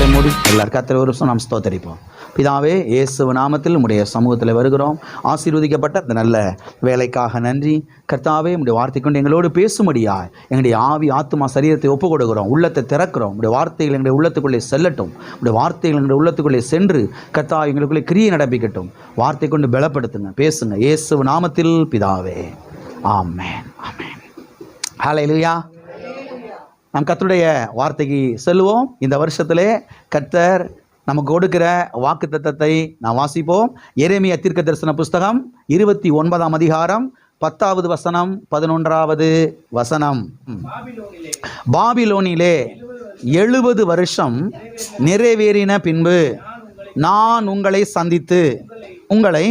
கண்களை மூடி எல்லாரும் கர்த்தரை ஒரு நிமிஷம் நாம் ஸ்தோத்தரிப்போம். பிதாவே, இயேசு நாமத்தில் உம்முடைய சமூகத்தில் வருகிறோம். ஆசீர்வதிக்கப்பட்ட இந்த நல்ல வேலைக்காக நன்றி. கர்த்தாவே, உம்முடைய வார்த்தை கொண்டு எங்களோடு பேசும்படியாய் எங்களுடைய ஆவி ஆத்மா சரீரத்தை ஒப்புக் கொடுக்கிறோம், உள்ளத்தை திறக்கிறோம். உம்முடைய வார்த்தைகள் எங்களுடைய உள்ளத்துக்குள்ளே செல்லட்டும். உம்முடைய வார்த்தைகள் எங்களுடைய உள்ளத்துக்குள்ளே சென்று கர்த்தா எங்களுக்குள்ளே கிரியை நடப்பிக்கட்டும். வார்த்தை கொண்டு பலப்படுத்துங்க, பேசுங்க. இயேசு நாமத்தில் பிதாவே, ஆமென், ஆமென். ஹல்லேலூயா. நாம் கர்த்தருடைய வார்த்தைக்கு செல்வோம். இந்த வருஷத்திலே கர்த்தர் நமக்கு கொடுக்கிற வாக்குத்தத்தத்தை நாம் வாசிப்போம். எரேமியா தீர்க்கதரிசன புஸ்தகம் 29ஆம் அதிகாரம் 10வது வசனம் 11வது வசனம். பாபிலோனிலே 70 வருஷம் நிறைவேறின பின்பு நான் உங்களை சந்தித்து உங்களை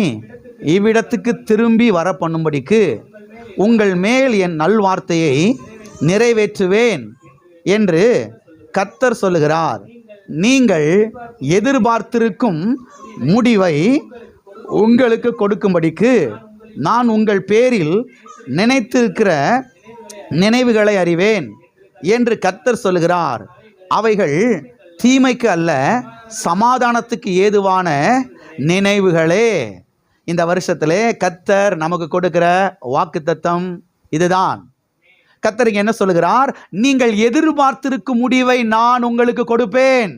இவ்விடத்துக்கு திரும்பி வர பண்ணும்படிக்கு உங்கள் மேல் என் நல்வார்த்தையை நிறைவேற்றுவேன் என்று கர்த்தர் சொல்லுகிறார். நீங்கள் எதிர்பார்த்திருக்கும் முடிவை உங்களுக்கு கொடுக்கும்படிக்கு நான் உங்கள் பேரில் நினைத்திருக்கிற நினைவுகளை அறிவேன் என்று கர்த்தர் சொல்லுகிறார். அவைகள் தீமைக்கு அல்ல, சமாதானத்துக்கு ஏதுவான நினைவுகளே. இந்த வருஷத்திலே கர்த்தர் நமக்கு கொடுக்கிற வாக்குத்தத்தம் இதுதான். கர்த்தர் என்ன சொல்லுகிறார்? நீங்கள் எதிர்பார்த்திருக்கும் முடிவை நான் உங்களுக்கு கொடுப்பேன்.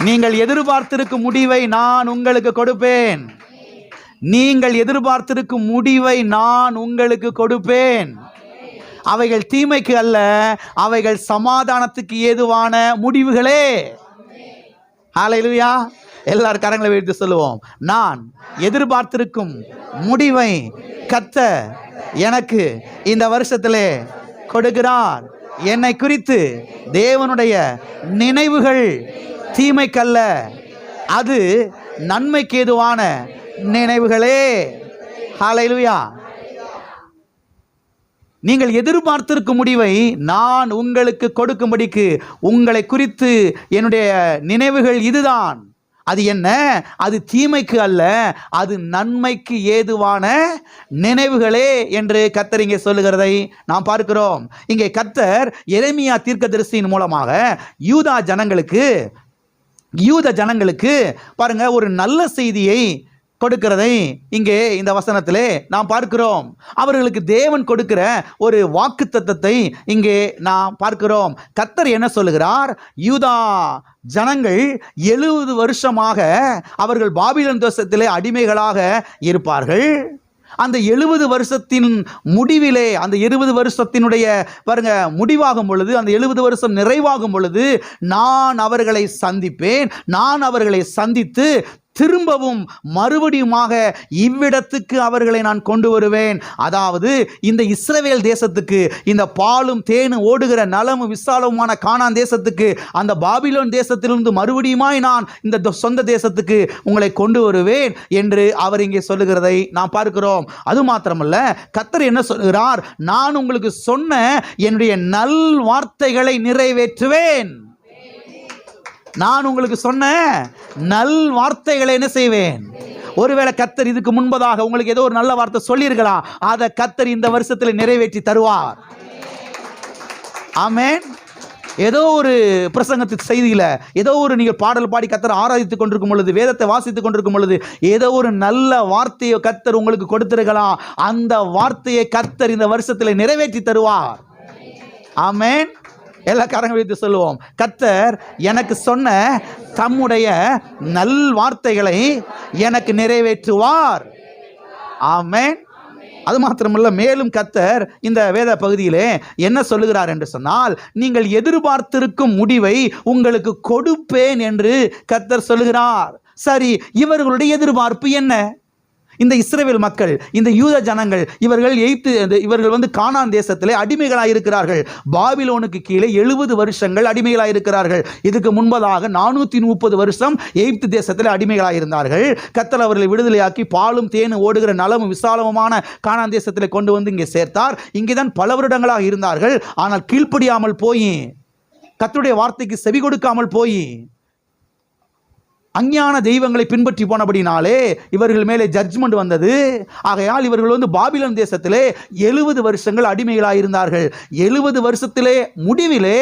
நீங்கள் எதிர்பார்த்திருக்கும் முடிவை நான் உங்களுக்கு கொடுப்பேன். நீங்கள் எதிர்பார்த்திருக்கும் முடிவை நான் உங்களுக்கு கொடுப்பேன். அவைகள் தீமைக்கு அல்ல, அவைகள் சமாதானத்துக்கு ஏதுவான முடிவுகளே. ஹல்லேலூயா. எல்லாரும் கரங்களை வைத்து சொல்லுவோம். நான் எதிர்பார்த்திருக்கும் முடிவை கர்த்தர் எனக்கு இந்த வருஷத்திலே கொடுக்கிறார். என்னை குறித்து தேவனுடைய நினைவுகள் தீமைக்கல்ல, அது நன்மைக்கு ஏதுவான நினைவுகளே. ஹல்லேலூயா. நீங்கள் எதிர்பார்த்திருக்கும் முடிவை நான் உங்களுக்கு கொடுக்கும்படிக்கு உங்களை குறித்து என்னுடைய நினைவுகள் இதுதான். அது என்ன? அது தீமைக்கு அல்ல, அது நன்மைக்கு ஏதுவான நினைவுகளே என்று கர்த்தர் இங்கே சொல்லுகிறதை நாம் பார்க்கிறோம். இங்கே கர்த்தர் எரேமியா தீர்க்கதரிசியின் மூலமாக யூத ஜனங்களுக்கு பாருங்க ஒரு நல்ல செய்தியை கொடுக்கிறதை இங்கே இந்த வசனத்திலே நாம் பார்க்கிறோம். அவர்களுக்கு தேவன் கொடுக்கிற ஒரு வாக்குத்தத்தத்தை இங்கே நாம் பார்க்கிறோம். கர்த்தர் என்ன சொல்லுகிறார்? யூதா ஜனங்கள் 70 வருஷமாக அவர்கள் பாபிலோன் தேசத்திலே அடிமைகளாக இருப்பார்கள். அந்த 70 வருஷத்தின் முடிவிலே, அந்த 70 வருஷத்தினுடைய பாருங்க முடிவாகும் பொழுது, அந்த 70 வருஷம் நிறைவாகும் பொழுது நான் அவர்களை சந்திப்பேன். நான் அவர்களை சந்தித்து திரும்பவும் மறுபடியுமாக இவ்விடத்துக்கு அவர்களை நான் கொண்டு வருவேன். அதாவது இந்த இஸ்ரவேல் தேசத்துக்கு, இந்த பாலும் தேனும் ஓடுகிற நலமும் விசாலமுமான கானான் தேசத்துக்கு, அந்த பாபிலோன் தேசத்திலிருந்து மறுபடியுமாய் நான் இந்த சொந்த தேசத்துக்கு உங்களை கொண்டு வருவேன் என்று அவர் இங்கே சொல்லுகிறதை நாம் பார்க்கிறோம். அது மாத்திரமல்ல, கர்த்தர் என்ன சொல்கிறார்? நான் உங்களுக்கு சொன்ன என்னுடைய நல் வார்த்தைகளை நிறைவேற்றுவேன். நான் உங்களுக்கு சொன்ன நல் வார்த்தைகளை என்ன செய்வேன்? ஒருவேளை கர்த்தர் இதுக்கு முன்பதாக உங்களுக்கு ஏதோ ஒரு நல்ல வார்த்தை சொல்லியிருக்கலாம், அதை கர்த்தர் இந்த வருஷத்தில் நிறைவேற்றி தருவார். ஆமென். ஏதோ ஒரு பிரசங்கத்து செய்தியில், ஏதோ ஒரு நீங்கள் பாடல் பாடி கர்த்தர் ஆராதித்துக் கொண்டிருக்கும் பொழுது, வேதத்தை வாசித்துக் கொண்டிருக்கும் பொழுது ஏதோ ஒரு நல்ல வார்த்தையை கர்த்தர் உங்களுக்கு கொடுத்திருக்கலாம். அந்த வார்த்தையை கர்த்தர் இந்த வருஷத்தில் நிறைவேற்றி தருவார். ஆமென். எல்லா காரங்க வைத்து சொல்லுவோம். கர்த்தர் எனக்கு சொன்ன தம்முடைய நல் வார்த்தைகளை எனக்கு நிறைவேற்றுவார். ஆமென். அது மாத்திரமல்ல, மேலும் கர்த்தர் இந்த வேத பகுதியிலே என்ன சொல்லுகிறார் என்று சொன்னால், நீங்கள் எதிர்பார்த்திருக்கும் முடிவை உங்களுக்கு கொடுப்பேன் என்று கர்த்தர் சொல்லுகிறார். சரி, இவர்களுடைய எதிர்பார்ப்பு என்ன? இந்த இஸ்ரவேல் மக்கள், இந்த யூத ஜனங்கள், இவர்கள் கானான் தேசத்திலே அடிமைகளாக இருக்கிறார்கள். பாபிலோனுக்கு கீழே 70 வருஷங்கள் அடிமைகளாக இருக்கிறார்கள். இதுக்கு முன்பதாக 430 வருஷம் எகிப்து தேசத்தில் அடிமைகளாக இருந்தார்கள். கர்த்தர் அவர்களை விடுதலையாக்கி பாலும் தேனும் ஓடுகிற நலமும் விசாலமுமான கானான் தேசத்தில் கொண்டு வந்து இங்கே சேர்த்தார். இங்கேதான் பல வருடங்களாக இருந்தார்கள். ஆனால் கீழ்ப்படியாமல் போய், கர்த்தருடைய வார்த்தைக்கு செவி கொடுக்காமல் போய் அஞ்ஞான தெய்வங்களை பின்பற்றி போனபடினாலே இவர்கள் மேலே ஜட்ஜ்மெண்ட் வந்தது. ஆகையால் இவர்கள் பாபிலோன் தேசத்திலே 70 வருஷங்கள் அடிமைகளாக இருந்தார்கள். 70 வருஷத்திலே முடிவிலே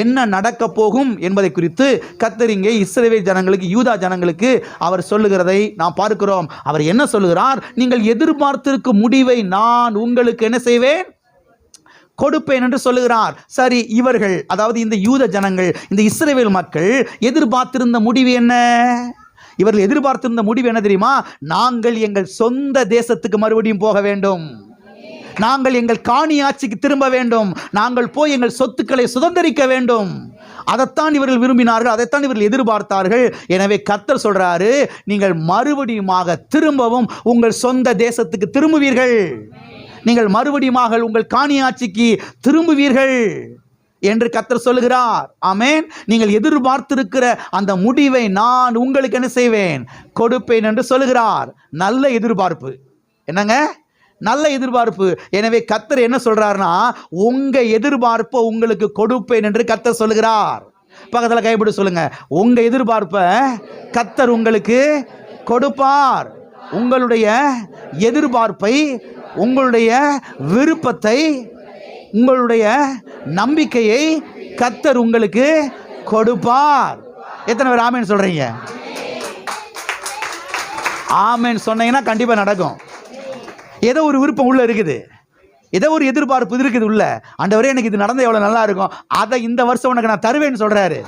என்ன நடக்க போகும் என்பதை குறித்து கர்த்தர் இங்கே இஸ்ரவேல் ஜனங்களுக்கு, யூதா ஜனங்களுக்கு அவர் சொல்லுகிறதை நாம் பார்க்கிறோம். அவர் என்ன சொல்லுகிறார்? நீங்கள் எதிர்பார்த்திருக்கும் முடிவை நான் உங்களுக்கு என்ன செய்வேன்? கொடுப்பேன் என்று சொல்லுகிறார். சரி, இவர்கள், அதாவது இந்த யூத ஜனங்கள், இந்த இஸ்ரவேல் மக்கள் எதிர்பார்த்திருந்த முடிவு என்ன? இவர்கள் எதிர்பார்த்திருந்த முடிவு என்ன தெரியுமா? நாங்கள் எங்கள் சொந்த தேசத்துக்கு மறுபடியும் போக வேண்டும், நாங்கள் எங்கள் காணி ஆட்சிக்கு திரும்ப வேண்டும், நாங்கள் போய் எங்கள் சொத்துக்களை சுதந்திரிக்க வேண்டும். அதைத்தான் இவர்கள் விரும்பினார்கள், அதைத்தான் இவர்கள் எதிர்பார்த்தார்கள். எனவே கர்த்தர் சொல்றாரு, நீங்கள் மறுபடியுமாக திரும்பவும் உங்கள் சொந்த தேசத்துக்கு திரும்புவீர்கள், நீங்கள் மறுபடியுமாக உங்கள் காணி ஆட்சிக்கு திரும்புவீர்கள் என்று கர்த்தர் சொல்லுகிறார். ஆமென். நீங்கள் எதிர்பார்த்திருக்கிற அந்த முடிவை நான் உங்களுக்கு என்ன செய்வேன்? கொடுப்பேன் என்று சொல்லுகிறார். நல்ல எதிர்பார்ப்பு. என்னங்க? நல்ல எதிர்பார்ப்பு. எனவே கர்த்தர் என்ன சொல்றாருன்னா, உங்க எதிர்பார்ப்பை உங்களுக்கு கொடுப்பேன் என்று கர்த்தர் சொல்லுகிறார். பக்கத்தில் கைப்பிடி சொல்லுங்க, உங்க எதிர்பார்ப்பை கர்த்தர் உங்களுக்கு கொடுப்பார். உங்களுடைய எதிர்பார்ப்பை, உங்களுடைய விருப்பத்தை, உங்களுடைய நம்பிக்கையை கர்த்தர் உங்களுக்கு கொடுப்பார். எத்தனை பேர் ஆமென் சொல்றீங்க? ஆமென் சொன்னீங்கன்னா கண்டிப்பா நடக்கும். ஏதோ ஒரு விருப்பம் உள்ள இருக்குது, ஏதோ ஒரு எதிர்பார்ப்பு இருக்குது உள்ள. ஆண்டவரே, எனக்கு இது நடந்த எவ்வளவு நல்லா இருக்கும், அதை இந்த வருஷம் உனக்கு நான் தருவேன்னு சொல்றாரு.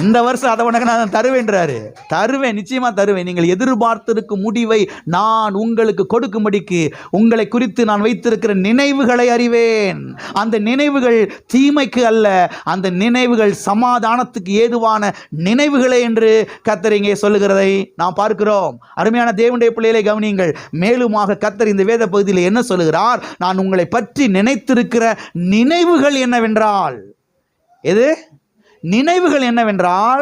இந்த வருஷம் அதை உனக்கு நான் தருவேன்றாரு. தருவேன், நிச்சயமா தருவேன். நீங்கள் எதிர்பார்த்திருக்கும் முடிவை நான் உங்களுக்கு கொடுக்கும்படிக்கு உங்களை குறித்து நான் வைத்திருக்கிற நினைவுகளை அறிவேன். அந்த நினைவுகள் தீமைக்கு அல்ல, அந்த நினைவுகள் சமாதானத்துக்கு ஏதுவான நினைவுகளே என்று கர்த்தர் இங்கே சொல்லுகிறதை நாம் பார்க்கிறோம். அருமையான தேவனுடைய பிள்ளைகளை கவனியுங்கள். மேலுமாக கர்த்தர் இந்த வேத பகுதியில் என்ன சொல்லுகிறார்? நான் உங்களை பற்றி நினைத்திருக்கிற நினைவுகள் என்னவென்றால், எது நினைவுகள் என்னவென்றால்,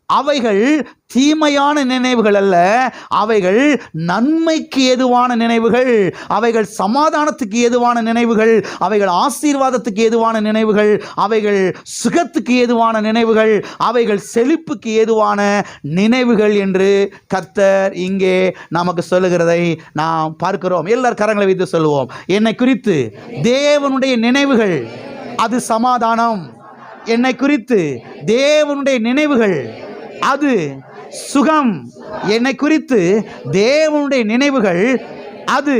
அவைகள் தீமையான நினைவுகள் அல்ல, அவைகள் நன்மைக்கு ஏதுவான நினைவுகள், அவைகள் சமாதானத்துக்கு ஏதுவான நினைவுகள், அவைகள் ஆசீர்வாதத்துக்கு ஏதுவான நினைவுகள், அவைகள் சுகத்துக்கு ஏதுவான நினைவுகள், அவைகள் செழிப்புக்கு ஏதுவான நினைவுகள் என்று கர்த்தர் இங்கே நமக்கு சொல்லுகிறதை நாம் பார்க்கிறோம். எல்லார் கரங்களை வைத்து சொல்லுவோம், என்னை குறித்து தேவனுடைய நினைவுகள் அது சமாதானம், என்னை குறித்து தேவனுடைய நினைவுகள் அது சுகம், என்னை குறித்து தேவனுடைய நினைவுகள் அது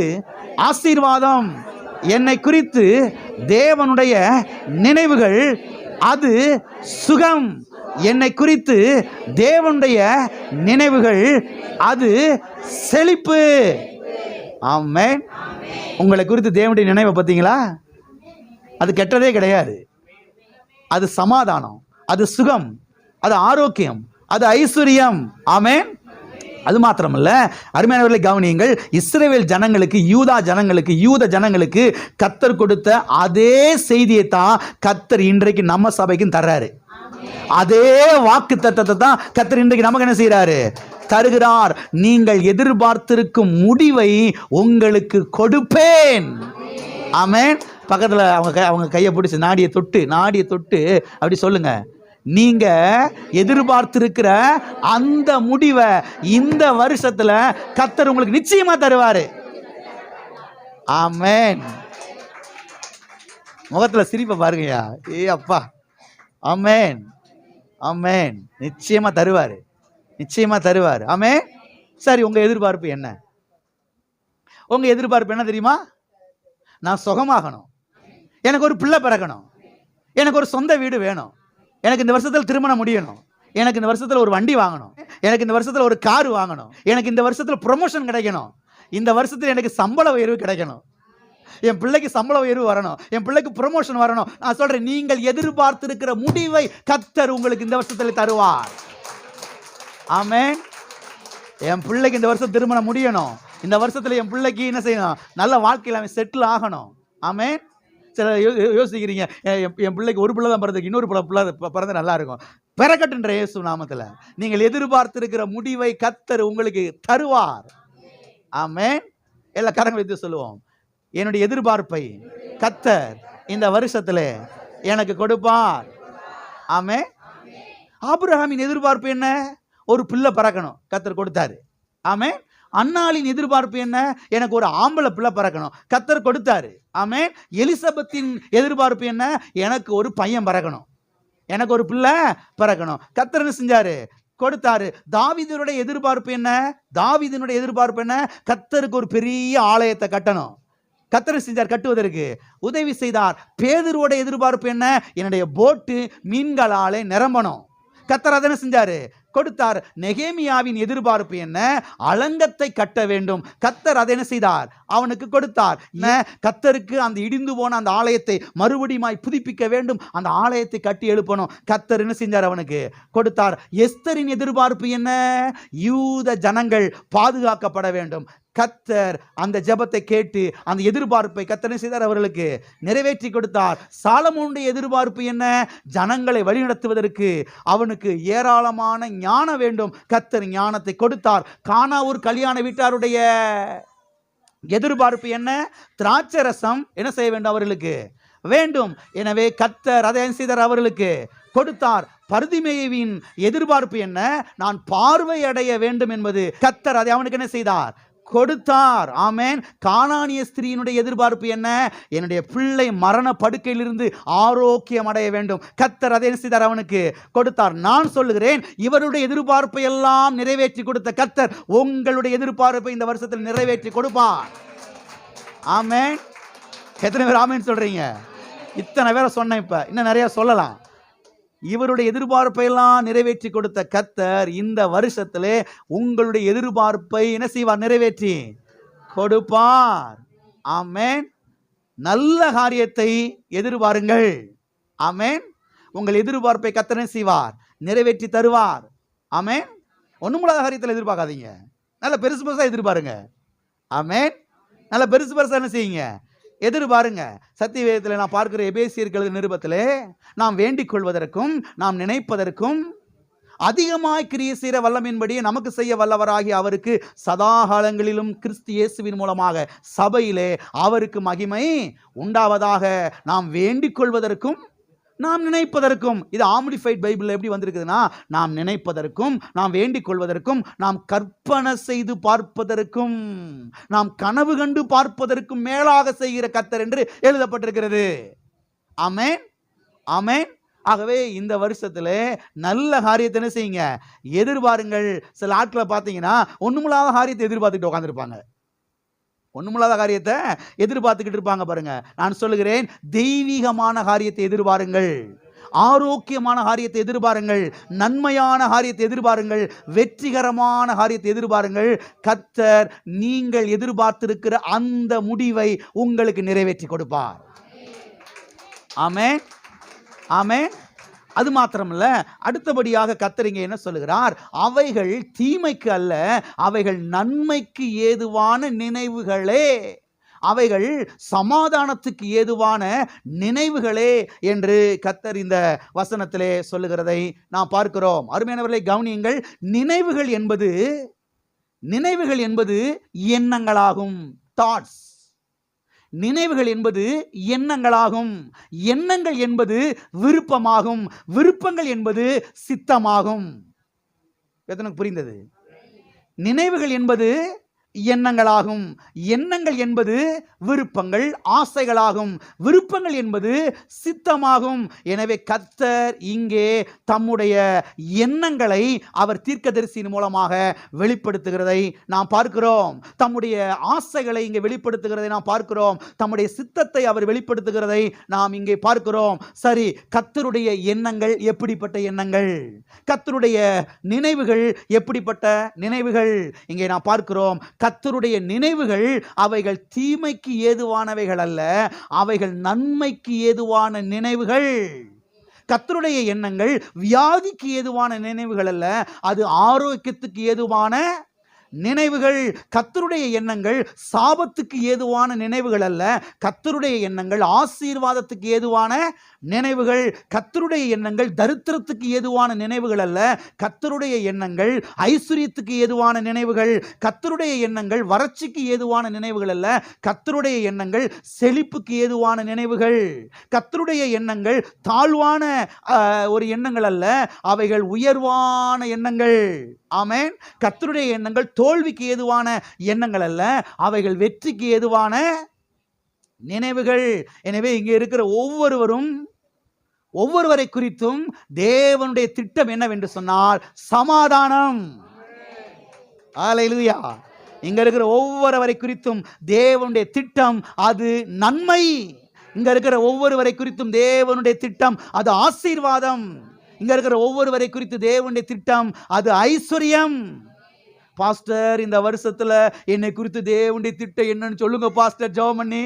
ஆசீர்வாதம், என்னை குறித்து தேவனுடைய நினைவுகள் அது சுகம், என்னை குறித்து தேவனுடைய நினைவுகள் அது செழிப்பு. ஆமென். உங்களை குறித்து தேவனுடைய நினைவை பார்த்தீங்களா? அது கெட்டதே கிடையாது, அது சமாதானம், அது சுகம், அது ஆரோக்கியம், அது ஐஸ்வர்யம். ஆமென். அது மாத்திரமல்ல, அருமையானவர்களை கவனியுங்கள். இஸ்ரவேல் ஜனங்களுக்கு, யூத ஜனங்களுக்கு கர்த்தர் கொடுத்த அதே செய்தியை தான் கர்த்தர் இன்றைக்கு நம்ம சபைக்கும் தர்றாரு. அதே வாக்கு தத்தத்தை தான் கர்த்தர் இன்றைக்கு நமக்கு என்ன செய்யறாரு? தருகிறார். நீங்கள் எதிர்பார்த்திருக்கும் முடிவை உங்களுக்கு கொடுப்பேன். ஆமென். பக்கத்தில் அவங்க கையை பிடிச்சி நாடியை தொட்டு அப்படி சொல்லுங்க, நீங்க எதிர்பார்த்திருக்கிற அந்த முடிவை இந்த வருஷத்துல கர்த்தர் உங்களுக்கு நிச்சயமா தருவாரு. ஆமென். முகத்துல சிரிப்பை பாருங்கய்யா. ஏ அப்பா. ஆமென், ஆமென். நிச்சயமா தருவாரு, நிச்சயமா தருவாரு. ஆமென். சரி, உங்க எதிர்பார்ப்பு என்ன? உங்க எதிர்பார்ப்பு என்ன தெரியுமா? நான் சுகமாகணும், எனக்கு ஒரு பிள்ளை பிறக்கணும், எனக்கு ஒரு சொந்த வீடு வேணும், எனக்கு இந்த வருஷத்தில் திருமணம் முடியணும், எனக்கு இந்த வருஷத்தில் ஒரு வண்டி வாங்கணும், எனக்கு இந்த வருஷத்தில் ஒரு கார் வாங்கணும், எனக்கு இந்த வருஷத்தில் ப்ரொமோஷன் கிடைக்கணும், இந்த வருஷத்தில் எனக்கு சம்பள உயர்வு கிடைக்கணும், என் பிள்ளைக்கு சம்பள உயர்வு வரணும், என் பிள்ளைக்கு ப்ரொமோஷன் வரணும். நான் சொல்றேன், நீங்கள் எதிர்பார்த்திருக்கிற முடிவை கர்த்தர் உங்களுக்கு இந்த வருஷத்தில் தருவார். ஆமென். என் பிள்ளைக்கு இந்த வருஷம் திருமணம் முடியணும், இந்த வருஷத்துல என் பிள்ளைக்கு என்ன செய்யணும்? நல்ல வாழ்க்கையில் அவன் செட்டில் ஆகணும். ஆமென். சில யோசிக்கிறீங்க, என் பிள்ளைக்கு ஒரு பிள்ளை தான் பிறந்ததுக்கு இன்னொரு பிள்ளை பிறந்த நல்லா இருக்கும். பிறக்கட்டுன்ற இயேசு நாமத்தில் நீங்கள் எதிர்பார்த்திருக்கிற முடிவை கர்த்தர் உங்களுக்கு தருவார். ஆமென். எல்லா கரங்களை வைத்து சொல்லுவோம், என்னுடைய எதிர்பார்ப்பை கர்த்தர் இந்த வருஷத்துல எனக்கு கொடுப்பார். ஆமென். ஆபிரகாமின் எதிர்பார்ப்பு என்ன? ஒரு பிள்ளை பிறக்கணும், கர்த்தர் கொடுத்தாரு. ஆமென். அன்னாளின் எதிர்பார்ப்பு என்ன? எனக்கு ஒரு ஆம்பளை பிள்ளை பிறக்கணும், கர்த்தர் கொடுத்தாரு. ஆமென். எலிசபெத்தின் எதிர்பார்ப்பு என்ன? எனக்கு ஒரு பையன் பிறக்கணும், எனக்கு ஒரு பிள்ளை பிறக்கணும், கர்த்தர் என்ன செஞ்சாரு? கொடுத்தாரு. தாவீதுனுடைய எதிர்பார்ப்பு என்ன? தாவீதினுடைய எதிர்பார்ப்பு என்ன? கர்த்தருக்கு ஒரு பெரிய ஆலயத்தை கட்டணும், கர்த்தர் செஞ்சார், கட்டுவதற்கு உதவி செய்தார். பேதுருவோட எதிர்பார்ப்பு என்ன? என்னுடைய போட்டு மீன்களாலே நிரம்பணும், கர்த்தர் அதனை செஞ்சாரு, கொடுத்தார். நெகேமியாவின் எதிர்பார்ப்பு என்ன? அலங்கத்தை கட்ட வேண்டும், கர்த்தர் அதை என்ன செய்தார்? அவனுக்கு கொடுத்தார். கர்த்தருக்கு அந்த இடிந்து போன அந்த ஆலயத்தை மறுபடியும் புதுப்பிக்க வேண்டும், அந்த ஆலயத்தை கட்டி எழுப்பணும், கர்த்தர் என்ன செஞ்சார்? அவனுக்கு கொடுத்தார். எஸ்தரின் எதிர்பார்ப்பு என்ன? யூத ஜனங்கள் பாதுகாக்கப்பட வேண்டும், கர்த்தர் அந்த ஜெபத்தை கேட்டு அந்த எதிர்பார்ப்பை கர்த்தர் செய்தார், அவர்களுக்கு நிறைவேற்றி கொடுத்தார். சாலமோனுடைய எதிர்பார்ப்பு என்ன? ஜனங்களை வழிநடத்துவதற்கு அவனுக்கு ஏராளமான ஞானம் வேண்டும், கர்த்தர் ஞானத்தை கொடுத்தார். கானாவூர் கல்யாண வீட்டாருடைய எதிர்பார்ப்பு என்ன? திராட்சை ரசம் என்ன செய்ய வேண்டும்? அவர்களுக்கு வேண்டும். எனவே கர்த்தர் அதை செய்தார், அவர்களுக்கு கொடுத்தார். பர்திமேயுவின் எதிர்பார்ப்பு என்ன? நான் பார்வை அடைய வேண்டும் என்பது, கர்த்தர் அதை அவனுக்கு என்ன செய்தார்? கொடுத்தார். ஆமென். கானானிய ஸ்திரீயினுடைய எதிர்பார்ப்பு என்ன? என்னுடைய பிள்ளை மரண படுக்கையிலிருந்து ஆரோக்கியம் அடைய வேண்டும், கர்த்தர் அதை செய்தார், அவனுக்கு கொடுத்தார். நான் சொல்லுகிறேன், இவருடைய எதிர்பார்ப்பை எல்லாம் நிறைவேற்றி கொடுத்த கர்த்தர் உங்களுடைய எதிர்பார்ப்பை இந்த வருஷத்தில் நிறைவேற்றி கொடுப்பார். ஆமென். எத்தனை பேர் ஆமென் சொல்றீங்க? இத்தனை பேரை சொன்னேன், இப்ப இன்னும் நிறைய சொல்லலாம். இவருடைய எதிர்பார்ப்பை எல்லாம் நிறைவேற்றி கொடுத்த கர்த்தர் இந்த வருஷத்திலே உங்களுடைய எதிர்பார்ப்பை என்ன செய்வார்? நிறைவேற்றி கொடுப்பார். ஆமென். நல்ல காரியத்தை எதிர்பாருங்கள். ஆமென். உங்கள் எதிர்பார்ப்பை கர்த்தர் என்ன செய்வார்? நிறைவேற்றி தருவார். ஆமென். ஒண்ணுமில்லாத காரியத்தில் எதிர்பார்க்காதீங்க, நல்ல பெருசு பெருசா எதிர்பாருங்க. ஆமென். நல்ல பெருசு பெருசா என்ன செய்யுங்க? எதிர்பாருங்க. சத்தியவேதத்தில் நான் பார்க்கிற எபேசியர் எழுதின நிருபத்திலே நாம் வேண்டிக் கொள்வதற்கும் நாம் நினைப்பதற்கும் அதிகமாய் கிரியை செய்கிற வல்லமையின்படி நமக்கு செய்ய வல்லவராகி அவருக்கு சதாகாலங்களிலும் கிறிஸ்து இயேசுவின் மூலமாக சபையிலே அவருக்கு மகிமை உண்டாவதாக நாம் வேண்டிக் கொள்வதற்கும் நாம் நினைப்பதற்கும். இது ஆம்பிளிஃபைட் பைபிள் எப்படி வந்திருக்குதுன்னா, நாம் நினைப்பதற்கும் நாம் வேண்டிக் கொள்வதற்கும் நாம் கற்பனை செய்து பார்ப்பதற்கும் நாம் கனவு கண்டு பார்ப்பதற்கும் மேலாக செய்கிற கர்த்தர் என்று எழுதப்பட்டிருக்கிறது. ஆமென். ஆமென். ஆகவே இந்த வருஷத்துல நல்ல காரியத்தை என்ன செய்யுங்க? எதிர்பாருங்கள். சில ஆட்களை பார்த்தீங்கன்னா ஒண்ணுமில்லாத காரியத்தை எதிர்பார்த்துட்டு உட்காந்துருப்பாங்க, ஒண்ணுமில்லாத காரியத்தை எதிர்பார்த்துக்கிட்டு இருப்பாங்க. பாருங்க, நான் சொல்லுகிறேன், தெய்வீகமான காரியத்தை எதிர்பாருங்கள், ஆரோக்கியமான காரியத்தை எதிர்பாருங்கள், நன்மையான காரியத்தை எதிர்பாருங்கள், வெற்றிகரமான காரியத்தை எதிர்பாருங்கள். கர்த்தர் நீங்கள் எதிர்பார்த்திருக்கிற அந்த முடிவை உங்களுக்கு நிறைவேற்றி கொடுப்பார். ஆமென். ஆமென். அது மாத்திரமல்ல, அடுத்தபடியாக கர்த்தர் இங்கே என்ன சொல்லுகிறார்? அவைகள் தீமைக்கு அல்ல, அவைகள் நன்மைக்கு ஏதுவான நினைவுகளே, அவைகள் சமாதானத்துக்கு ஏதுவான நினைவுகளே என்று கர்த்தர் இந்த வசனத்திலே சொல்லுகிறதை நாம் பார்க்கிறோம். அருமையானவர்களை கவனியுங்கள். நினைவுகள் என்பது எண்ணங்களாகும். தாட்ஸ். நினைவுகள் என்பது எண்ணங்களாகும், எண்ணங்கள் என்பது விருப்பமாகும், விருப்பங்கள் என்பது சித்தமாகும். எத்தனைக்கு புரிந்தது? நினைவுகள் என்பது எண்ணங்களாகும், எண்ணங்கள் என்பது விருப்பங்கள் ஆசைகளாகும், விருப்பங்கள் என்பது சித்தமாகும். எனவே கர்த்தர் இங்கே தம்முடைய எண்ணங்களை அவர் தீர்க்கதரிசியின் மூலமாக வெளிப்படுத்துகிறதை நாம் பார்க்கிறோம். தம்முடைய ஆசைகளை இங்கே வெளிப்படுத்துகிறதை நாம் பார்க்கிறோம். தம்முடைய சித்தத்தை அவர் வெளிப்படுத்துகிறதை நாம் இங்கே பார்க்கிறோம். சரி, கர்த்தருடைய எண்ணங்கள் எப்படிப்பட்ட எண்ணங்கள்? கர்த்தருடைய நினைவுகள் எப்படிப்பட்ட நினைவுகள்? இங்கே நாம் பார்க்கிறோம். கர்த்தருடைய நினைவுகள் அவைகள் தீமைக்கு ஏதுவானவைகள் அல்ல, அவைகள் நன்மைக்கு ஏதுவான நினைவுகள். கர்த்தருடைய எண்ணங்கள் வியாதிக்கு ஏதுவான நினைவுகள் அல்ல, அது ஆரோக்கியத்துக்கு ஏதுவான நினைவுகள். கர்த்தருடைய எண்ணங்கள் சாபத்துக்கு ஏதுவான நினைவுகள் அல்ல. கர்த்தருடைய எண்ணங்கள் ஆசீர்வாதத்துக்கு ஏதுவான நினைவுகள். கர்த்தருடைய எண்ணங்கள் தரித்திரத்துக்கு ஏதுவான நினைவுகள் அல்ல. கர்த்தருடைய எண்ணங்கள் ஐஸ்வரியத்துக்கு ஏதுவான நினைவுகள். கர்த்தருடைய எண்ணங்கள் வறட்சிக்கு ஏதுவான நினைவுகள் அல்ல. கர்த்தருடைய எண்ணங்கள் செழிப்புக்கு ஏதுவான நினைவுகள். கர்த்தருடைய எண்ணங்கள் தாழ்வான ஒரு எண்ணங்கள் அல்ல, அவைகள் உயர்வான எண்ணங்கள். ஆமென். கர்த்தருடைய எண்ணங்கள் தோல்விக்கு ஏதுவான எண்ணங்கள் அல்ல, அவைகள் வெற்றிக்கு ஏதுவான நினைவுகள். எனவே இங்கே இருக்கிற ஒவ்வொருவரை குறித்தும் தேவனுடைய திட்டம் என்னவென்று சொன்னால் சமாதானம். ஹல்லேலூயா. இங்க இருக்கிற ஒவ்வொருவரை குறித்தும் தேவனுடைய திட்டம் அது நன்மை. இங்க இருக்கிற ஒவ்வொருவரை குறித்தும் தேவனுடைய திட்டம் அது ஆசீர்வாதம். இங்க இருக்கிற ஒவ்வொருவரை குறித்து தேவனுடைய திட்டம் அது ஐஸ்வர்யம். பாஸ்டர், இந்த வருஷத்துல என்னை குறித்து தேவனுடைய திட்டம் என்னன்னு சொல்லுங்க பாஸ்டர், ஜெபம் பண்ணி.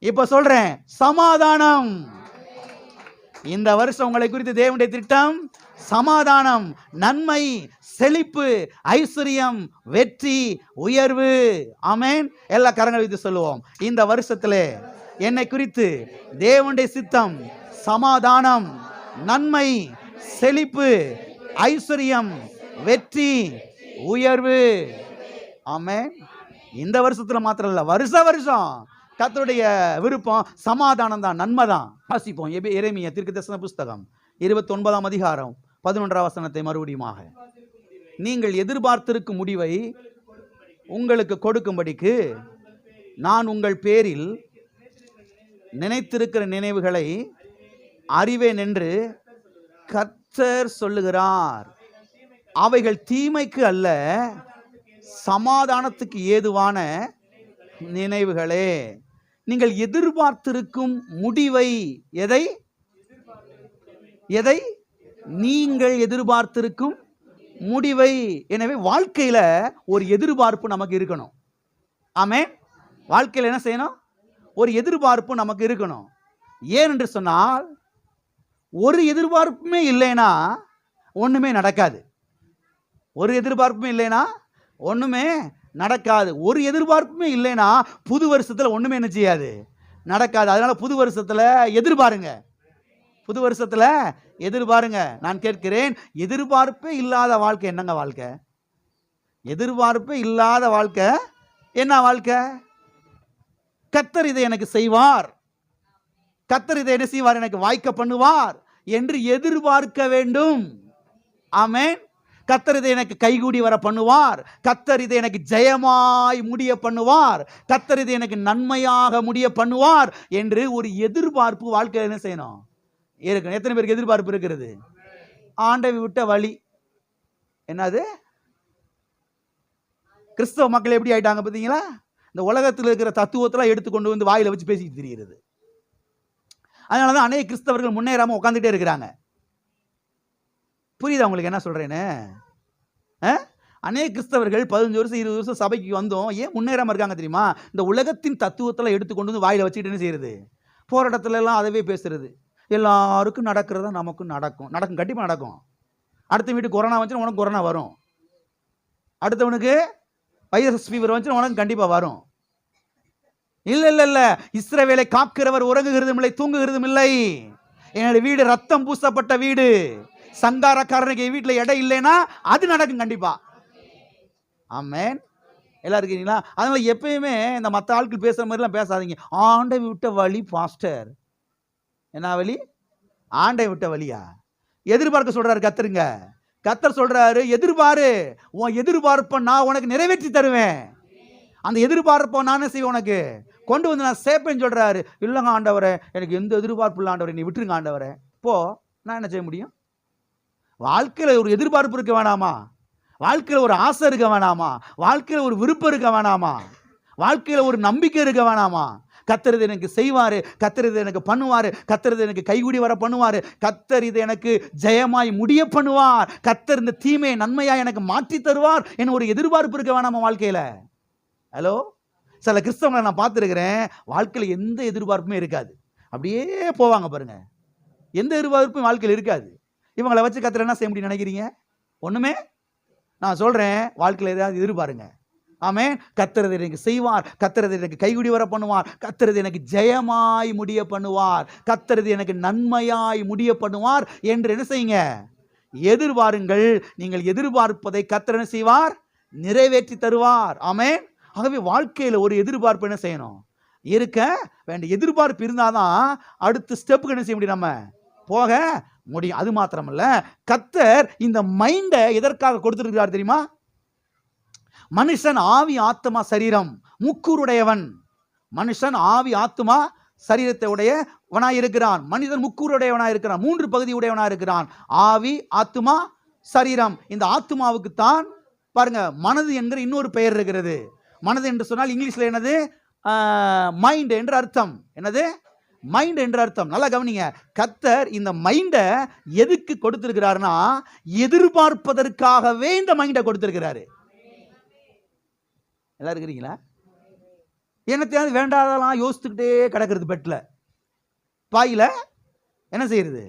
இப்ப சொல்றேன், சமாதானம். இந்த வருஷம் உங்களை குறித்து தேவனுடைய திட்டம் சமாதானம், நன்மை, செழிப்பு, ஐஸ்வர்யம், வெற்றி, உயர்வு. ஆமென். எல்லா கரங்களை வைத்து சொல்லுவோம், இந்த வருஷத்திலே என்னை குறித்து தேவனுடைய சித்தம் சமாதானம், நன்மை, செழிப்பு, ஐஸ்வர்யம், வெற்றி, உயர்வு. ஆமென். இந்த வருஷத்துல மாத்திரம் இல்ல, வருஷம் கர்த்தருடைய விருப்பம் சமாதானம் தான், நன்மை தான். வாசிப்போம் எரேமியா தீர்க்கதரிசன புஸ்தகம் 29ஆம் அதிகாரம் 11ஆம் வசனத்தை மறுபடியுமாக. நீங்கள் எதிர்பார்த்திருக்கும் முடிவை உங்களுக்கு கொடுக்கும்படிக்கு நான் உங்கள் பேரில் நினைத்திருக்கிற நினைவுகளை அறிவேன் என்று கர்த்தர் சொல்லுகிறார். அவைகள் தீமைக்கு அல்ல, சமாதானத்துக்கு ஏதுவான நினைவுகளே. நீங்கள் எதிர்பார்த்திருக்கும் முடிவை, எதை நீங்கள் எதிர்பார்த்திருக்கும் முடிவை. எனவே வாழ்க்கையில ஒரு எதிர்பார்ப்பு நமக்கு இருக்கணும். ஆமென். வாழ்க்கையில என்ன செய்யணும்? ஒரு எதிர்பார்ப்பு நமக்கு இருக்கணும். ஏன் என்று சொன்னால், ஒரு எதிர்பார்ப்புமே இல்லைன்னா ஒண்ணுமே நடக்காது. ஒரு எதிர்பார்ப்புமே இல்லைன்னா ஒண்ணுமே நடக்காது. ஒரு எதிர்பார்ப்புமே இல்லைன்னா புது வருஷத்துல ஒண்ணுமே என்ன செய்யாது, நடக்காது. அதனால புது வருஷத்துல எதிர்பாருங்க. புது வருஷத்துல எதிர்பாருங்க. நான் கேட்கிறேன், எதிர்பார்ப்பே இல்லாத வாழ்க்கை என்னங்க வாழ்க்கை? எதிர்பார்ப்பே இல்லாத வாழ்க்கை என்ன வாழ்க்கை? கர்த்தர் இதை எனக்கு செய்வார், கர்த்தர் இதை என்ன செய்வார், எனக்கு வாய்க்க பண்ணுவார் என்று எதிர்பார்க்க வேண்டும். ஆமென். கர்த்தர் இதை எனக்கு கைகூடி வர பண்ணுவார், கர்த்தர் இதை எனக்கு ஜெயமாய் முடிய பண்ணுவார், கர்த்தர் இதை எனக்கு நன்மையாக முடிய பண்ணுவார் என்று ஒரு எதிர்பார்ப்பு வாழ்க்கையில் என்ன செய்யணும், இருக்கணும். எத்தனை பேருக்கு எதிர்பார்ப்பு இருக்கிறது? ஆண்டவர் விட்ட வழி என்னது? கிறிஸ்தவ மக்கள் எப்படி ஆயிட்டாங்க பார்த்தீங்களா? இந்த உலகத்தில் இருக்கிற தத்துவத்தெல்லாம் எடுத்து கொண்டு வந்து வாயில வச்சு பேசிட்டு தெரிகிறது. அதனாலதான் அநேக கிறிஸ்தவர்கள் முன்னேறாம உட்காந்துட்டே இருக்கிறாங்க. புரியுதா உங்களுக்கு என்ன சொல்றேன்னு? அநேக கிறிஸ்தவர்கள் 15 வருஷம் 20 வருஷம் சபைக்கு வந்தோம், ஏன் முன்னேறாம இருக்காங்க தெரியுமா? இந்த உலகத்தின் தத்துவத்தெல்லாம் எடுத்து கொண்டு வந்து வாயில வச்சுட்டு என்ன செய்யறது, போராட்டத்துல எல்லாம் அதவே பேசுறது. எல்லாருக்கும் நடக்கிறதா நமக்கும் நடக்கும், கண்டிப்பா நடக்கும். அடுத்த வீட்டுக்கு கொரோனா வந்துச்சுன்னா உனக்கு கொரோனா வரும், அடுத்தவனுக்கு வைரஸ் ஃபீவர் வந்துச்சுன்னா உனக்கு கண்டிப்பா வரும். இல்ல, இஸ்ரவேலை காக்கிறவர் உறங்குகிறதும் இல்லை, தூங்குகிறதும் இல்லை. என்னுடைய வீடு ரத்தம் பூசப்பட்ட வீடு. சங்காரக்காரனுக்கு வீட்டில் இடம் இல்லைன்னா அது நடக்கும் கண்டிப்பா. ஆமென். எல்லாம் இருக்கீங்களா? அதனால எப்பயுமே இந்த மற்ற ஆட்கள் பேசுற மாதிரிலாம் பேசாதீங்க. ஆண்டை விட்ட வழி பாஸ்டர், என்ன வழி? ஆண்டை விட்ட வழியா? எதிர்பார்க்க சொல்றாரு கர்த்தருங்க. கர்த்தர் சொல்றாரு, எதிர்பாரு, உன் எதிர்பார்ப்ப நான் உனக்கு நிறைவேற்றி தருவேன். அந்த எதிர்பார்ப்ப நானே செய்வேன், உனக்கு கொண்டு வந்து நான் சேர்ப்பேன்னு சொல்றாரு. இல்லைங்க ஆண்டவரே, எனக்கு எந்த எதிர்பார்ப்பு இல்லை ஆண்டவரே, நீ விட்டுருங்க ஆண்டவரே. இப்போ நான் என்ன செய்ய முடியும்? வாழ்க்கையில ஒரு எதிர்பார்ப்பு இருக்க வேணாமா? வாழ்க்கையில ஒரு ஆசை இருக்க வேணாமா? வாழ்க்கையில ஒரு விருப்பம் இருக்க வேணாமா? வாழ்க்கையில ஒரு நம்பிக்கை இருக்க வேணாமா? கர்த்தர் இதை எனக்கு செய்வாரு, கர்த்தர் இதை எனக்கு பண்ணுவாரு, கர்த்தர் இதை எனக்கு கைகூடி வர பண்ணுவாரு, கர்த்தர் இதை எனக்கு ஜெயமாய் முடிய பண்ணுவார், கர்த்தர் இந்த தீமையை நன்மையாய் எனக்கு மாற்றி தருவார் என்ன ஒரு எதிர்பார்ப்பு இருக்க வேணாமா வாழ்க்கையில? ஹலோ, சில கிறிஸ்தவங்களை நான் பார்த்துருக்கிறேன், வாழ்க்கையில எந்த எதிர்பார்ப்புமே இருக்காது, அப்படியே போவாங்க பாருங்க. எந்த எதிர்பார்ப்பும் வாழ்க்கையில் இருக்காது. இவங்களை வச்சு கர்த்தர் என்ன செய்ய முடியும் நினைக்கிறீங்க? ஒண்ணுமே நான் சொல்றேன், வாழ்க்கையில் ஏதாவது எதிர்பாருங்க. ஆமென். கர்த்தர் இதை எனக்கு செய்வார், கர்த்தர் இதை எனக்கு கைகுடி வர பண்ணுவார், கர்த்தர் இதை எனக்கு ஜெயமாய் முடிய பண்ணுவார், கர்த்தர் இதை எனக்கு நன்மையாய் முடிய பண்ணுவார் என்று என்ன செய்யுங்க? எதிர்பாருங்கள். நீங்கள் எதிர்பார்ப்பதை கர்த்தர் என்ன செய்வார்? நிறைவேற்றி தருவார். ஆமென். ஆகவே வாழ்க்கையில் ஒரு எதிர்பார்ப்பு என்ன செய்யணும்? இருக்க வேண்டிய. எதிர்பார்ப்பு இருந்தாதான் அடுத்த ஸ்டெப்புக்கு என்ன செய்ய முடியும்? நம்ம போக முடியும். அது மாத்திரமல்ல, கர்த்தர் இந்த மைண்டை எதற்காக கொடுத்திருக்கிறார் தெரியுமா? மனுஷன் ஆவி ஆத்மா சரீரம் முக்கூறுடையவன். மனுஷன் ஆவி ஆத்மா சரீரத்தை உடையவனாய் இருக்கிறான். மனிதன் முக்கூறுடையவனாய் இருக்கிறான். 3 பகுதி உடையவனாய் இருக்கிறான். ஆவி, ஆத்மா, சரீரம். இந்த ஆத்மாவுக்கு தான் பாருங்க மனது என்கிற இன்னொரு பெயர் இருக்கிறது. மனது என்று சொன்னால் இங்கிலீஷ்ல என்னது? மைண்ட் என்று அர்த்தம். என்னது? மைண்ட் என்று அர்த்தம். நல்லா கவனிங்க. கர்த்தர் இந்த மைண்டை எதுக்கு கொடுத்திருக்கிறார்னா, எதிர்பார்ப்பதற்காகவே இந்த மைண்டை கொடுத்திருக்கிறாரு. எல்லாரும் இருக்கிறீங்களா? என்னத்தையாவது வேண்டாதெல்லாம் யோசித்துக்கிட்டே கிடக்கிறது. பெட்டில் பாயில என்ன செய்யறது?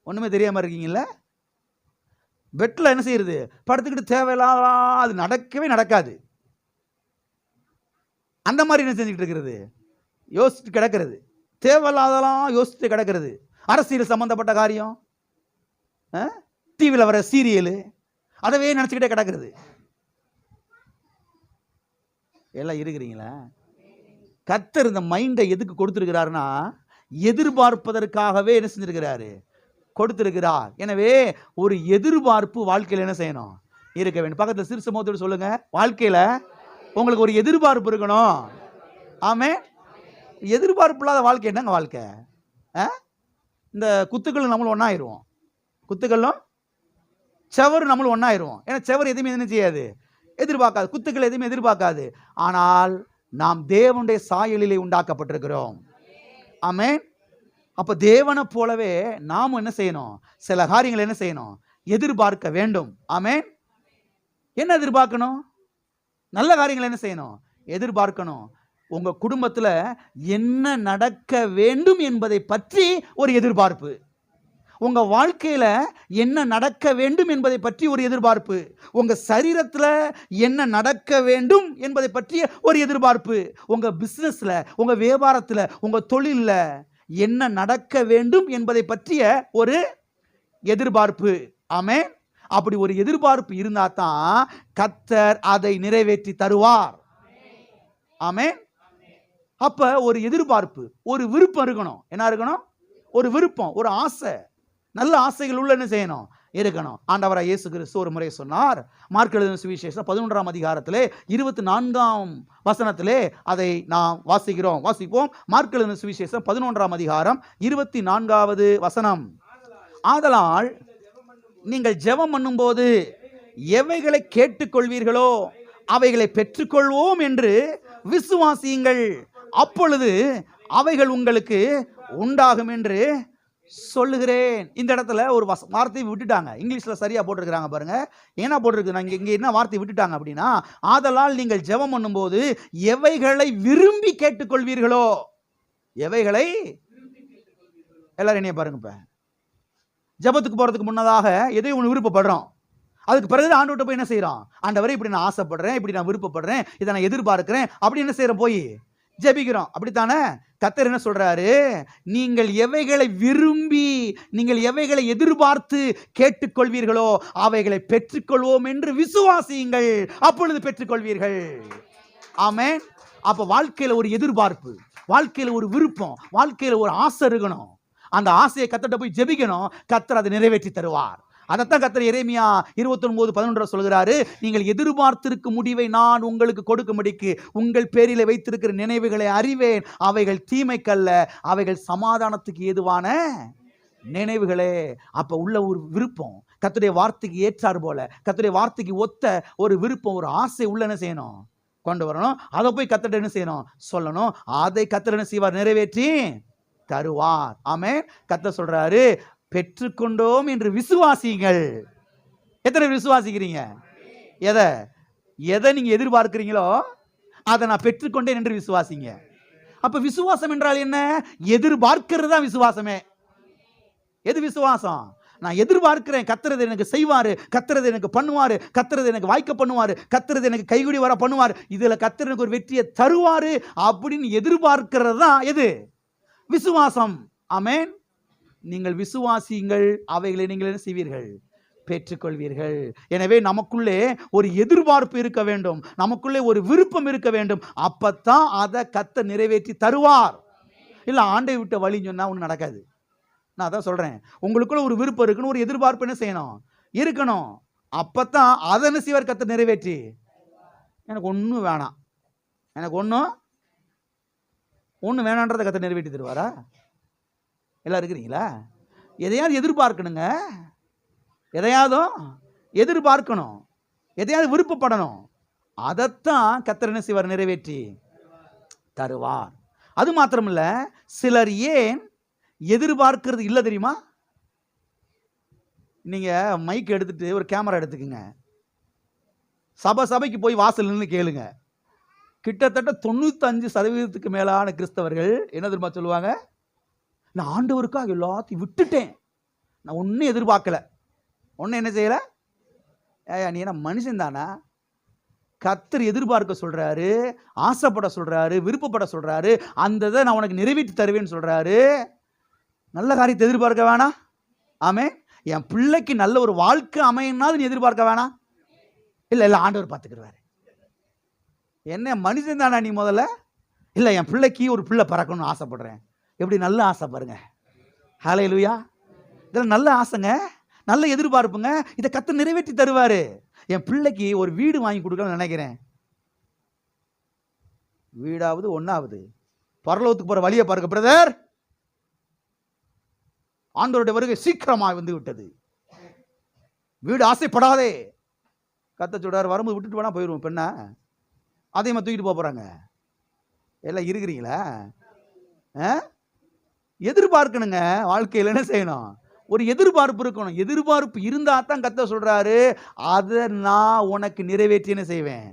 ஒண்ணுமே தெரியாம இருக்கீங்களா? பெட்டில் என்ன செய்யறது? படுத்துக்கிட்டு தேவையில்லாத, அது நடக்கவே நடக்காது. அந்த மாதிரி என்ன செஞ்சுக்கிட்டு இருக்கிறது? யோசிச்சுட்டு கிடக்கிறது. தேவையில்லாதெல்லாம் யோசிச்சுட்டு கிடக்கிறது. அரசியல் சம்பந்தப்பட்ட காரியம், டிவியில் வர சீரியலு, அதவே நினச்சிக்கிட்டே கிடக்கிறது. எல்லாம் இருக்கிறீங்களா? கர்த்தர் இந்த மைண்டை எதுக்கு கொடுத்திருக்கிறாருன்னா, எதிர்பார்ப்பதற்காகவே என்ன செஞ்சிருக்கிறாரு? கொடுத்திருக்கிறார். எனவே ஒரு எதிர்பார்ப்பு வாழ்க்கையில் என்ன செய்யணும்? இருக்க வேண்டும். பக்கத்தில் சிறு சமூகத்தோடு சொல்லுங்க, வாழ்க்கையில் உங்களுக்கு ஒரு எதிர்பார்ப்பு இருக்கணும். ஆமே. எதிர்பார்ப்பு இல்லாத வாழ்க்கை என்னங்க வாழ்க்கை? இந்த குத்துக்கள் நம்மளும் ஒன்றாயிருவோம். குத்துக்களும் செவரு நம்மளும் ஒன்றாயிருவோம். ஏன்னா செவர் எதுவுமே என்ன செய்யாது? எதிர்பார்க்காது. குத்துக்கள் எதுவுமே எதிர்பார்க்காது. ஆனால் நாம் தேவனுடைய சாயலிலே உண்டாக்கப்பட்டிருக்கிறோம். ஆமென். அப்ப தேவனை போலவே நாம் என்ன செய்யணும்? சில காரியங்கள் என்ன செய்யணும்? எதிர்பார்க்க வேண்டும். ஆமென். என்ன எதிர்பார்க்கணும்? நல்ல காரியங்கள் என்ன செய்யணும்? எதிர்பார்க்கணும். உங்க குடும்பத்தில் என்ன நடக்க வேண்டும் என்பதை பற்றி ஒரு எதிர்பார்ப்பு. உங்க வாழ்க்கையில என்ன நடக்க வேண்டும் என்பதை பற்றி ஒரு எதிர்பார்ப்பு. உங்க சரீரத்தில் என்ன நடக்க வேண்டும் என்பதை பற்றிய ஒரு எதிர்பார்ப்பு. உங்க பிசினஸ்ல, உங்க வியாபாரத்தில், உங்க தொழில்ல என்ன நடக்க வேண்டும் என்பதை பற்றிய ஒரு எதிர்பார்ப்பு. ஆமென். அப்படி ஒரு எதிர்பார்ப்பு இருந்தா தான் கர்த்தர் அதை நிறைவேற்றி தருவார். ஆமென். அப்ப ஒரு எதிர்பார்ப்பு, ஒரு விருப்பம் இருக்கணும். என்ன இருக்கணும்? ஒரு விருப்பம், ஒரு ஆசை. நல்ல ஆசைகள் உள்ள என்ன செய்யணும்? இருக்கணும். ஆண்டவராகிய இயேசு கிறிஸ்து ஒரு முறை சொன்னார். மார்க் எழுதின சுவிசேஷம் 11ஆம் அதிகாரத்திலே 24ஆம் வசனத்திலே அதை நாம் வாசிப்போம். மார்க் எழுதின சுவிசேஷம் 11ஆம் அதிகாரம் 24வது வசனம். ஆதலால் நீங்கள் ஜெபம் பண்ணும்போது எவைகளை கேட்டுக்கொள்வீர்களோ அவைகளை பெற்றுக்கொள்வோம் என்று விசுவாசியுங்கள், அப்பொழுது அவைகள் உங்களுக்கு உண்டாகும் என்று சொல்லுகிறேன். இந்த இடத்துல ஒரு வார்த்தையை விட்டுட்டாங்க. இங்கிலீஷ்ல சரியா போட்டிருக்கிறாங்க பாருங்க. என்ன போட்டிருக்கு? இங்க என்ன வார்த்தை விட்டுட்டாங்க அப்படின்னா, ஆதலால் நீங்கள் ஜெபம் பண்ணும்போது எவைகளை விரும்பி கேட்டுக்கொள்வீர்களோ. எவைகளை? எல்லாரும் என்னைய பாருங்க. இப்ப ஜெபத்துக்கு போறதுக்கு முன்னதாக எதையும் ஒன்று விருப்பப்படுறோம். அதுக்கு பிறகு ஆண்டவர்கிட்ட போய் என்ன செய்யறோம்? ஆண்டவரே, இப்படி நான் ஆசைப்படுறேன், இப்படி நான் விருப்பப்படுறேன், இதை நான் எதிர்பார்க்கிறேன் அப்படி என்ன செய்யறோம்? போய் ஜெபிக்கிறோம். அப்படித்தானே? கர்த்தர் என்ன சொல்றாரு? நீங்கள் எவைகளை விரும்பி, நீங்கள் எவைகளை எதிர்பார்த்து கேட்டுக்கொள்வீர்களோ அவைகளை பெற்றுக்கொள்வோம் என்று விசுவாசியுங்கள், அப்பொழுது பெற்றுக்கொள்வீர்கள். ஆமென். அப்ப வாழ்க்கையில ஒரு எதிர்பார்ப்பு, வாழ்க்கையில ஒரு விருப்பம், வாழ்க்கையில ஒரு ஆசை இருக்கணும். அந்த ஆசையை கர்த்தர்ட்ட போய் ஜெபிக்கணும். கர்த்தர் அதை நிறைவேற்றி தருவார். அதைத்தான் கர்த்தர் எரேமியா 29:11 சொல்கிறாரு. நீங்கள் எதிர்பார்த்திருக்கும் முடிவை நான் உங்களுக்கு கொடுக்கும்படிக்கு உங்கள் பேரிலே வைத்திருக்கிற நினைவுகளை அறிவேன், அவைகள் தீமைக்கல்ல, அவைகள் சமாதானத்துக்கு ஏதுவான நினைவுகளே. அப்ப உள்ள ஒரு விருப்பம், கர்த்தருடைய வார்த்தைக்கு ஏற்றார் போல, கர்த்தருடைய வார்த்தைக்கு ஒத்த ஒரு விருப்பம், ஒரு ஆசை உள்ள என்ன செய்யணும்? கொண்டு வரணும். அதை போய் கர்த்தர்ட்ட என்ன செய்யணும்? சொல்லணும். அதை கர்த்தர் என்ன செய்வார்? நிறைவேற்றி தருவார். ஆமென். கர்த்தர் சொல்றாரு, பெற்றுக்கொண்டோம் என்று விசுவாசிங்கள். எத்தனை விசுவாசிக்கிறீங்க? எதை நீங்க எதிர்பார்க்கிறீங்களோ அதை நான் பெற்றுக்கொண்டேன் என்று விசுவாசிங்க. அப்ப விசுவாசம் என்றால் என்ன? எதிர்பார்க்கிறது தான் விசுவாசமே. எது விசுவாசம்? நான் எதிர்பார்க்கிறேன் கர்த்தர் எனக்கு செய்வாரு, கர்த்தர் எனக்கு பண்ணுவாரு, கர்த்தர் எனக்கு வாய்க்க பண்ணுவாரு, கர்த்தர் எனக்கு கைகுடி வர பண்ணுவார், இதுல கர்த்தர் எனக்கு ஒரு வெற்றியை தருவாரு அப்படின்னு எதிர்பார்க்கிறது தான் எது? விசுவாசம். ஆமென். நீங்கள் விசுவாசியுங்கள், அவைகளை நீங்கள் என்ன செய்வீர்கள்? பெற்றுக்கொள்வீர்கள். எனவே நமக்குள்ளே ஒரு எதிர்பார்ப்பு இருக்க வேண்டும், நமக்குள்ளே ஒரு விருப்பம் இருக்க வேண்டும். அப்பத்தான் அதை கர்த்தர் நிறைவேற்றி தருவார். இல்ல ஆண்டை விட்ட வழி சொன்னா ஒன்றும் நடக்காது. நான் அதான் சொல்றேன், உங்களுக்குள்ள ஒரு விருப்பம் இருக்கணும், ஒரு எதிர்பார்ப்பு என்ன செய்யணும்? இருக்கணும். அப்பத்தான் அதை என்ன செய்வார் கர்த்தர் நிறைவேற்றி. எனக்கு ஒன்றும் வேணாம், எனக்கு ஒன்று வேணான்றதை கர்த்தர் நிறைவேற்றி தருவாரா? எல்லாம் இருக்கிறீங்களா? எதையாவது எதிர்பார்க்கணுங்க, எதையாவது எதிர்பார்க்கணும், எதையாவது விருப்பப்படணும். அதைத்தான் கர்த்தர் என்ன செய்வார்? நிறைவேற்றி தருவார். அது மாத்திரமில்ல, சிலர் ஏன் எதிர்பார்க்கிறது இல்லை தெரியுமா? நீங்க மைக் எடுத்துட்டு ஒரு கேமரா எடுத்துக்குங்க, சபைக்கு போய் வாசல் நின்று கேளுங்க. கிட்டத்தட்ட 95% மேலான கிறிஸ்தவர்கள் என்ன தெரியுமா சொல்லுவாங்க? நான் ஆண்டவருக்காக எல்லாத்தையும் விட்டுட்டேன், நான் ஒன்றும் எதிர்பார்க்கல, ஒன்றும் என்ன செய்யல. நீ என்ன மனுஷன் தானா? கர்த்தர் எதிர்பார்க்க சொல்றாரு, ஆசைப்பட சொல்றாரு, விருப்பப்பட சொல்றாரு, அந்த இதை நான் உனக்கு நிறைவேற்றி தருவேன்னு சொல்றாரு. நல்ல காரியத்தை எதிர்பார்க்க வேணாம்? ஆமென். என் பிள்ளைக்கு நல்ல ஒரு வாழ்க்கை அமையினாலும் நீ எதிர்பார்க்க வேணாம்? இல்லை ஆண்டவர் பார்த்துக்கிறாரு. என்ன மனுஷன் தானா நீ? முதல்ல இல்லை, என் பிள்ளைக்கு ஒரு பிள்ளை பிறக்கணும்னு ஆசைப்படுறேன். எப்படி நல்ல ஆசை பாருங்க. ஹல்லேலூயா. இதெல்லாம் நல்ல ஆசைங்க, நல்ல எதிர்பார்ப்புங்க. இதை கர்த்தர் நிறைவேற்றி தருவாரு. என் பிள்ளைக்கு ஒரு வீடு வாங்கி கொடுக்கணும்னு நினைக்கிறேன். வீடாவது ஒன்னாவது பரலோகத்துக்கு போற வழியை பாருங்க பிரதர். ஆண்டவருடைய வருகை சீக்கிரமாக வந்து விட்டது. வீடு ஆசைப்படாதே. கர்த்தர் சொல்றாரு, வரும்போது விட்டுட்டு வேணா போயிடுவோம். பெண்ணா அதையும் தூக்கிட்டு போறாங்க. எல்லாம் இருக்கிறீங்களா? எதிர்பார்க்கணுங்க. வாழ்க்கையில் என்ன செய்யணும்? ஒரு எதிர்பார்ப்பு இருக்கணும். எதிர்பார்ப்பு இருந்தா தான் கர்த்தர் சொல்றாரு, அதை நான் உனக்கு நிறைவேற்றி என்ன செய்வேன்.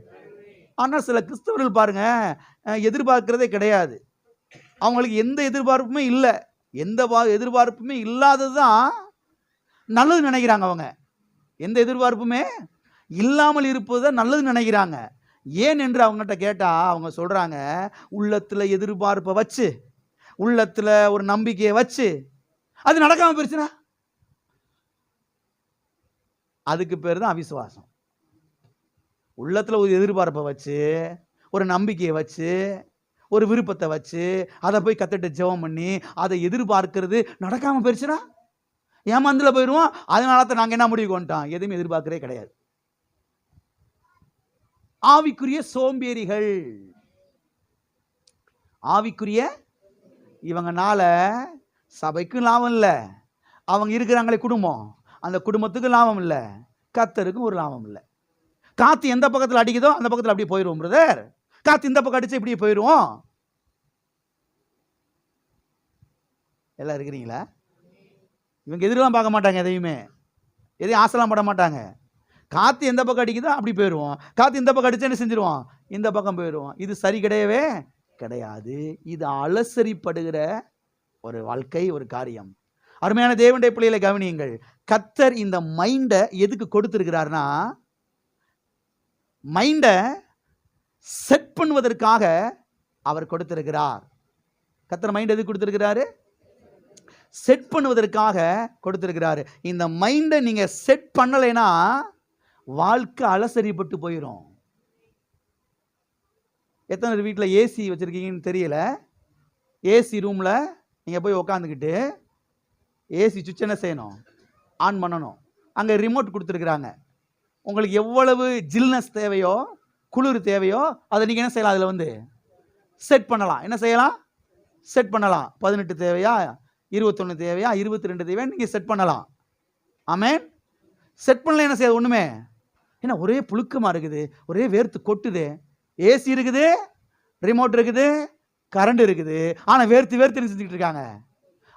ஆனால் சில கிறிஸ்தவர்கள் பாருங்க, எதிர்பார்க்கிறதே கிடையாது. அவங்களுக்கு எந்த எதிர்பார்ப்புமே இல்லை. எந்த எதிர்பார்ப்புமே இல்லாததுதான் நல்லது நினைக்கிறாங்க. அவங்க எந்த எதிர்பார்ப்புமே இல்லாமல் இருப்பதுதான் நல்லது நினைக்கிறாங்க. ஏன் என்று அவங்ககிட்ட கேட்டா அவங்க சொல்றாங்க, உள்ளத்துல எதிர்பார்ப்பை வச்சு, உள்ளத்துல ஒரு நம்பிக்கையை வச்சு அது நடக்காம போயிருச்சுன்னா அதுக்கு பேர் தான் அவிசுவாசம். உள்ளத்துல ஒரு எதிர்பார்ப்பை வச்சு, ஒரு நம்பிக்கையை வச்சு, ஒரு விருப்பத்தை வச்சு, அதை போய் கத்திட்டு ஜெபம் பண்ணி அதை எதிர்பார்க்கிறது நடக்காம போயிருச்சுன்னா ஏமாந்துல போயிடுவோம். அதனால நாங்க என்ன முடிவு கொண்டோம்? எதுவுமே எதிர்பார்க்கிறே கிடையாது. ஆவிக்குரிய சோம்பேறிகள். ஆவிக்குரிய இவங்கனால சபைக்கும் லாபம் இல்லை, அவங்க இருக்கிறாங்களே குடும்பம், அந்த குடும்பத்துக்கும் லாபம் இல்லை, கர்த்தருக்கும் ஒரு லாபம் இல்லை. காத்து எந்த பக்கத்தில் அடிக்குதோ அந்த பக்கத்தில் அப்படியே போயிடுவோம் பிரதர். காத்து இந்த பக்கம் அடிச்சு இப்படியே போயிடுவோம். எல்லாம் இருக்கிறீங்களா? இவங்க எதிரெல்லாம் பார்க்க மாட்டாங்க, எதையும் ஆசைலாம் பட மாட்டாங்க. காத்து எந்த பக்கம் அடிக்குதோ அப்படி போயிடுவோம். காத்து இந்த பக்கம் அடிச்சு என்ன செஞ்சிருவோம்? இந்த பக்கம் போயிடுவோம். இது சரி கிடையவே கிடையாது. இது அலசரிப்படுகிற ஒரு வாழ்க்கை, ஒரு காரியம். அருமையான தேவனுடைய பிள்ளைகளை கவனியுங்கள். கர்த்தர் இந்த மைண்டை எதுக்கு கொடுத்திருக்கிறார்னா, மைண்டை செட் பண்ணுவதற்காக அவர் கொடுத்திருக்கிறார். கர்த்தர் மைண்ட் எதுக்கு கொடுத்திருக்கிறாரு? செட் பண்ணுவதற்காக கொடுத்திருக்கிறாரு. இந்த மைண்டை நீங்க செட் பண்ணலைன்னா வாழ்க்கை அலசரிப்பட்டு போயிடும். எத்தனை வீட்டில் ஏசி வச்சிருக்கீங்கன்னு தெரியல. ஏசி ரூம்ல நீங்க போய் உக்காந்துக்கிட்டு ஏசி சுவிட்ச் என்ன செய்யணும்? ஆன் பண்ணணும். அங்கே ரிமோட் கொடுத்துருக்குறாங்க. உங்களுக்கு எவ்வளவு ஜில்னஸ் தேவையோ, குளிர் தேவையோ, அதை நீங்கள் என்ன செய்யலாம்? அதில் வந்து செட் பண்ணலாம். என்ன செய்யலாம்? செட் பண்ணலாம். 18 தேவையா, 21 தேவையா, 22 தேவையா, நீங்கள் செட் பண்ணலாம். ஆமென். செட் பண்ணல என்ன செய்யாது? ஒன்றுமே. ஏன்னா ஒரே புழுக்கமாக இருக்குது, ஒரே வேர்த்து கொட்டுது. ஏசி இருக்குது, ரிமோட் இருக்குது, கரண்ட் இருக்குது, ஆனால் வேர்த்து செஞ்சுக்கிட்டு இருக்காங்க.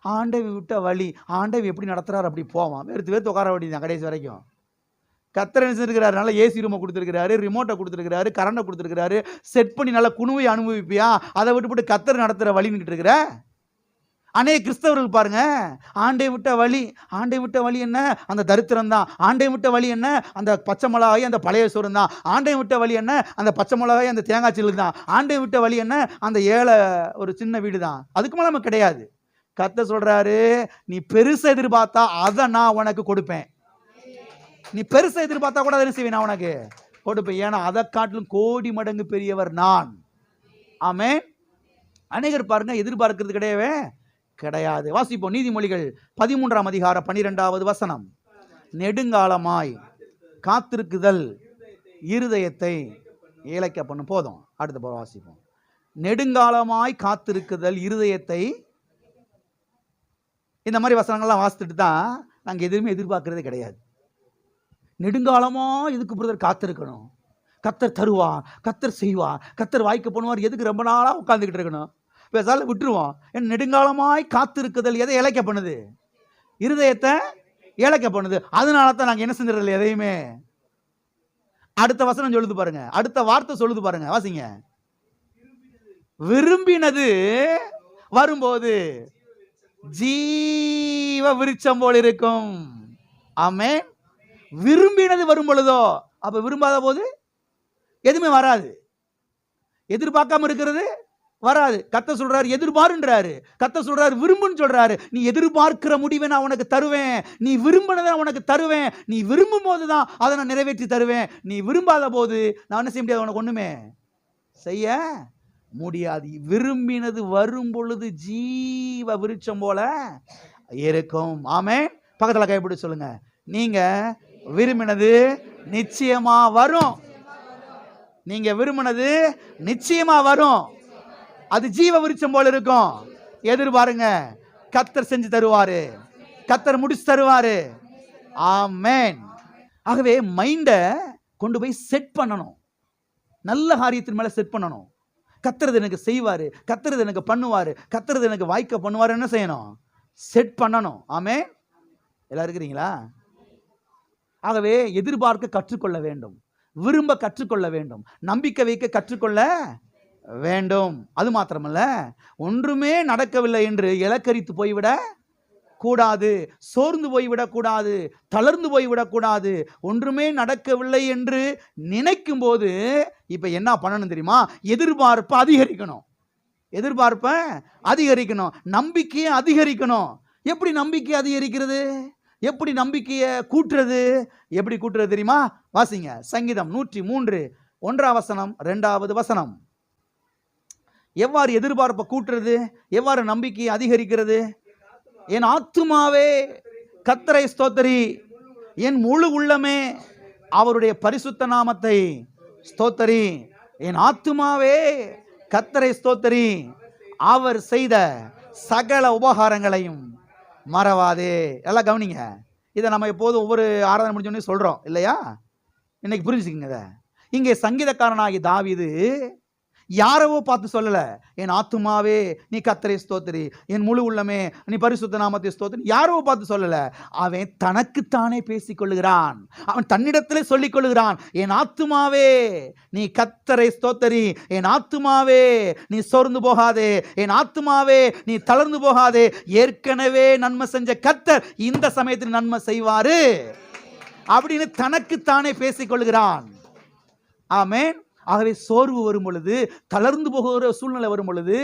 ஆண்டவி விட்ட வழி, ஆண்டவி எப்படி நடத்துறாரு அப்படி போவான். வேர்த்து உட்கார வேண்டியதான் கடைசி வரைக்கும். கர்த்தர் என்ன செஞ்சிருக்கிறாரு? நல்லா ஏசி ரூமை கொடுத்துருக்கிறாரு, ரிமோட்டை கொடுத்துருக்கிறாரு, கரண்டை கொடுத்துருக்கிறாரு. செட் பண்ணி நல்லா குணுவை அனுபவிப்பியா? அதை விட்டு போட்டு கர்த்தர் நடத்துகிற வழின்னுக்கிட்டு இருக்கிற. அநேக கிறிஸ்தவர்கள் பாருங்க, ஆண்டை விட்ட வழி, ஆண்டை விட்ட வழி என்ன? அந்த தரித்திரம் தான். ஆண்டை விட்ட வழி என்ன? அந்த பச்சை மிளகாய், அந்த பழைய சோறு தான். ஆண்டை விட்ட வழி என்ன? அந்த பச்சை மிளகாய், அந்த தேங்காய் சில்லு தான். ஆண்டை விட்ட வழி என்ன? அந்த ஏழை ஒரு சின்ன வீடு தான். அதுக்கு மேல நமக்கு கிடையாது. கர்த்தர் சொல்றாரு, நீ பெருசா எதிர்பார்த்தா அதை நான் உனக்கு கொடுப்பேன். நீ பெருசா எதிர்பார்த்தா கூட அதை செய்வேன், நான் உனக்கு கொடுப்பேன். ஏன்னா அதை காட்டிலும் கோடி மடங்கு பெரியவர் நான். ஆமென். அநேகர் பாருங்க எதிர்பார்க்கிறது கிடையாது. வாசிப்போம் நீதிமொழிகள் 13ஆம் அதிகாரம் 12வது வசனம். நெடுங்காலமாய் காத்திருக்குதல் இருதயத்தை ஏழைக்க பண்ணும். போதும், அடுத்த போற வாசிப்போம். நெடுங்காலமாய் காத்திருக்குதல் இருதயத்தை. இந்த மாதிரி வசனங்கள்லாம் வாசித்துட்டு தான் நாங்கள் எதுவுமே எதிர்பார்க்கறதே கிடையாது. நெடுங்காலமா இதுக்கு பிரதர் காத்திருக்கணும். கர்த்தர் தருவார், கர்த்தர் செய்வார், கர்த்தர் வாய்க்க பண்ணுவார். எதுக்கு ரொம்ப நாளா உட்காந்துக்கிட்டு இருக்கணும்? பேசால விட்டுருவோம். என் நெடுங்காலமாய் காத்திருக்குதல் எதை இழைக்க பண்ணுது? இருதயத்தை இழைக்க பண்ணுது. அதனால தான் நாங்கள் என்ன செஞ்சிடல எதையுமே. அடுத்த வசனம் சொல்லுது பாருங்க, அடுத்த வார்த்தை சொல்லுது பாருங்க, வாசிங்க. விரும்பினது வரும்போது ஜீவ விருட்சம் போல் இருக்கும். ஆமென். விரும்பினது வரும் பொழுதோ, அப்ப விரும்பாத போது எதுவுமே வராது. எதிர்பார்க்காம இருக்கிறது வராது. கர்த்தர் சொல்றாரு எதிர்பாருன்றாரு. கர்த்தர் சொல்றாரு விரும்புன்னு சொல்றாரு. நீ எதிர்பார்க்கிற முடிவை நான் உனக்கு தருவேன். நீ விரும்பினதை நான் உனக்கு தருவேன். நீ விரும்பும் போது தான் அதை நான் நிறைவேற்றி தருவேன். நீ விரும்பாத போது நான் என்ன செய்ய முடியாது, உனக்கு ஒண்ணுமே செய்ய முடியாது. விரும்பினது வரும் பொழுது ஜீவ விருட்சம் போல இருக்கும். ஆமென். பக்கத்துல கைப்பிடி சொல்லுங்க, நீங்க விரும்பினது நிச்சயமா வரும். நீங்க விரும்பினது நிச்சயமா வரும். அது ஜீவ விருட்சம் போல இருக்கும். எதிர்பாருங்க, கர்த்தர் செஞ்சு தருவாரு, கர்த்தர் முடிச்சு தருவாரு. ஆமென். ஆகவே மைண்ட கொண்டு போய் செட் பண்ணணும். நல்ல காரியத்தின் மேல செட் பண்ணணும். கர்த்தர் எனக்கு செய்வாரு, கர்த்தர் எனக்கு பண்ணுவாரு, கர்த்தர் எனக்கு வாய்க்க பண்ணுவாரு. என்ன செய்யணும்? செட் பண்ணணும். ஆமென். எல்லாரும் இருக்கிறீங்களா? ஆகவே எதிர்பார்க்க கற்றுக்கொள்ள வேண்டும், விரும்ப கற்றுக்கொள்ள வேண்டும், நம்பிக்கை வைக்க கற்றுக்கொள்ள வேண்டும். அது மாத்திரமல்ல, ஒன்றுமே நடக்கவில்லை என்று இலக்கரித்து போய்விட கூடாது, சோர்ந்து போய்விடக் கூடாது, தளர்ந்து போய்விடக் கூடாது. ஒன்றுமே நடக்கவில்லை என்று நினைக்கும் போது இப்ப என்ன பண்ணணும் தெரியுமா? எதிர்பார்ப்பை அதிகரிக்கணும். எதிர்பார்ப்பை அதிகரிக்கணும், நம்பிக்கையை அதிகரிக்கணும். எப்படி நம்பிக்கை அதிகரிக்கிறது? எப்படி நம்பிக்கையை கூட்டுறது? எப்படி கூட்டுறது தெரியுமா? வாசிங்க சங்கீதம் 103 1ஆம் வசனம் 2வது வசனம். எவ்வாறு எதிர்பார்ப்பை கூட்டுறது? எவ்வாறு நம்பிக்கையை அதிகரிக்கிறது? என் ஆத்துமாவே கர்த்தரை ஸ்தோத்திரி, என் முழு உள்ளமே அவருடைய பரிசுத்த நாமத்தை ஸ்தோத்திரி. என் ஆத்துமாவே கர்த்தரை ஸ்தோத்திரி, அவர் செய்த சகல உபகாரங்களையும் மறவாதே. எல்லாம் கவனிங்க. இதை நம்ம எப்போதும் ஒவ்வொரு ஆராதனை முடிஞ்சோடனே சொல்றோம் இல்லையா? இன்னைக்கு புரிஞ்சுக்கங்க. இதை இங்கே சங்கீதக்காரனாகி தாவீது யாரவோ பார்த்து சொல்லல, என் ஆத்துமாவே நீ கர்த்தரை ஸ்தோத்திரி, என் முழு உள்ளமே நீ பரிசுத்த நாமத்தை ஸ்தோத்திரி. யாரவோ பார்த்து சொல்லல, அவன் தனக்குத்தானே பேசிக்கொள்ளுகிறான். அவன் தன்னிடத்திலே சொல்லிக் கொள்ளுகிறான், என் ஆத்துமாவே நீ கர்த்தரை ஸ்தோத்திரி, என் ஆத்துமாவே நீ சோர்ந்து போகாதே, என் ஆத்துமாவே நீ தளர்ந்து போகாதே. ஏற்கனவே நன்மை செஞ்ச கர்த்தர் இந்த சமயத்தில் நன்மை செய்வாரு அப்படின்னு தனக்குத்தானே பேசிக்கொள்ளுகிறான். ஆமென். ஆகவே சோர்வு வரும் பொழுது, தளர்ந்து போகிற சூழ்நிலை வரும் பொழுது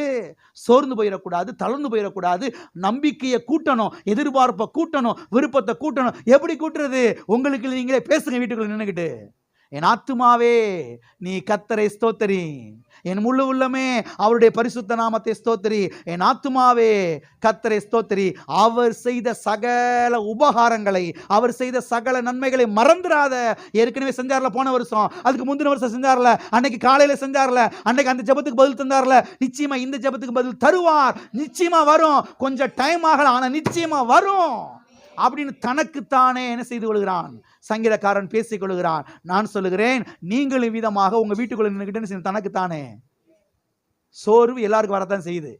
சோர்ந்து போயிடக்கூடாது, தளர்ந்து போயிடக்கூடாது. நம்பிக்கையை கூட்டணும், எதிர்பார்ப்பை கூட்டணும், விருப்பத்தை கூட்டணும். எப்படி கூட்டுறது? உங்களுக்கு நீங்களே பேசுங்க வீட்டுக்குள்ள நின்றுக்கிட்டு. என் ஆத்துமாவே நீ கர்த்தரை ஸ்தோத்திரி, என் முழு உள்ளமே அவருடைய பரிசுத்த நாமத்தை ஸ்தோத்திரி. என் ஆத்துமாவே கர்த்தரை ஸ்தோத்திரி, அவர் செய்த சகல உபகாரங்களை, அவர் செய்த சகல நன்மைகளை மறந்துடாத. ஏற்கனவே செஞ்சார்ல போன வருஷம், அதுக்கு முந்தின வருஷம் செஞ்சார்ல, அன்னைக்கு காலையில செஞ்சார்ல, அன்னைக்கு அந்த ஜெபத்துக்கு பதில் தந்தார்ல, நிச்சயமா இந்த ஜெபத்துக்கு பதில் தருவார். நிச்சயமா வரும், கொஞ்சம் டைம் ஆகலாம், ஆனா நிச்சயமா வரும் அப்படின்னு தனக்குத்தானே என்ன செய்து கொள்கிறான்? சங்கீதக்காரன் பேசிக் கொள்கிறான். நான் சொல்லுகிறேன், நீங்களும் விதமாக உங்க வீட்டுக்குள்ள நின்றுக்கிட்டு தனக்குத்தானே. சோர்வு எல்லாருக்கும் வரத்தான் செய்யுது,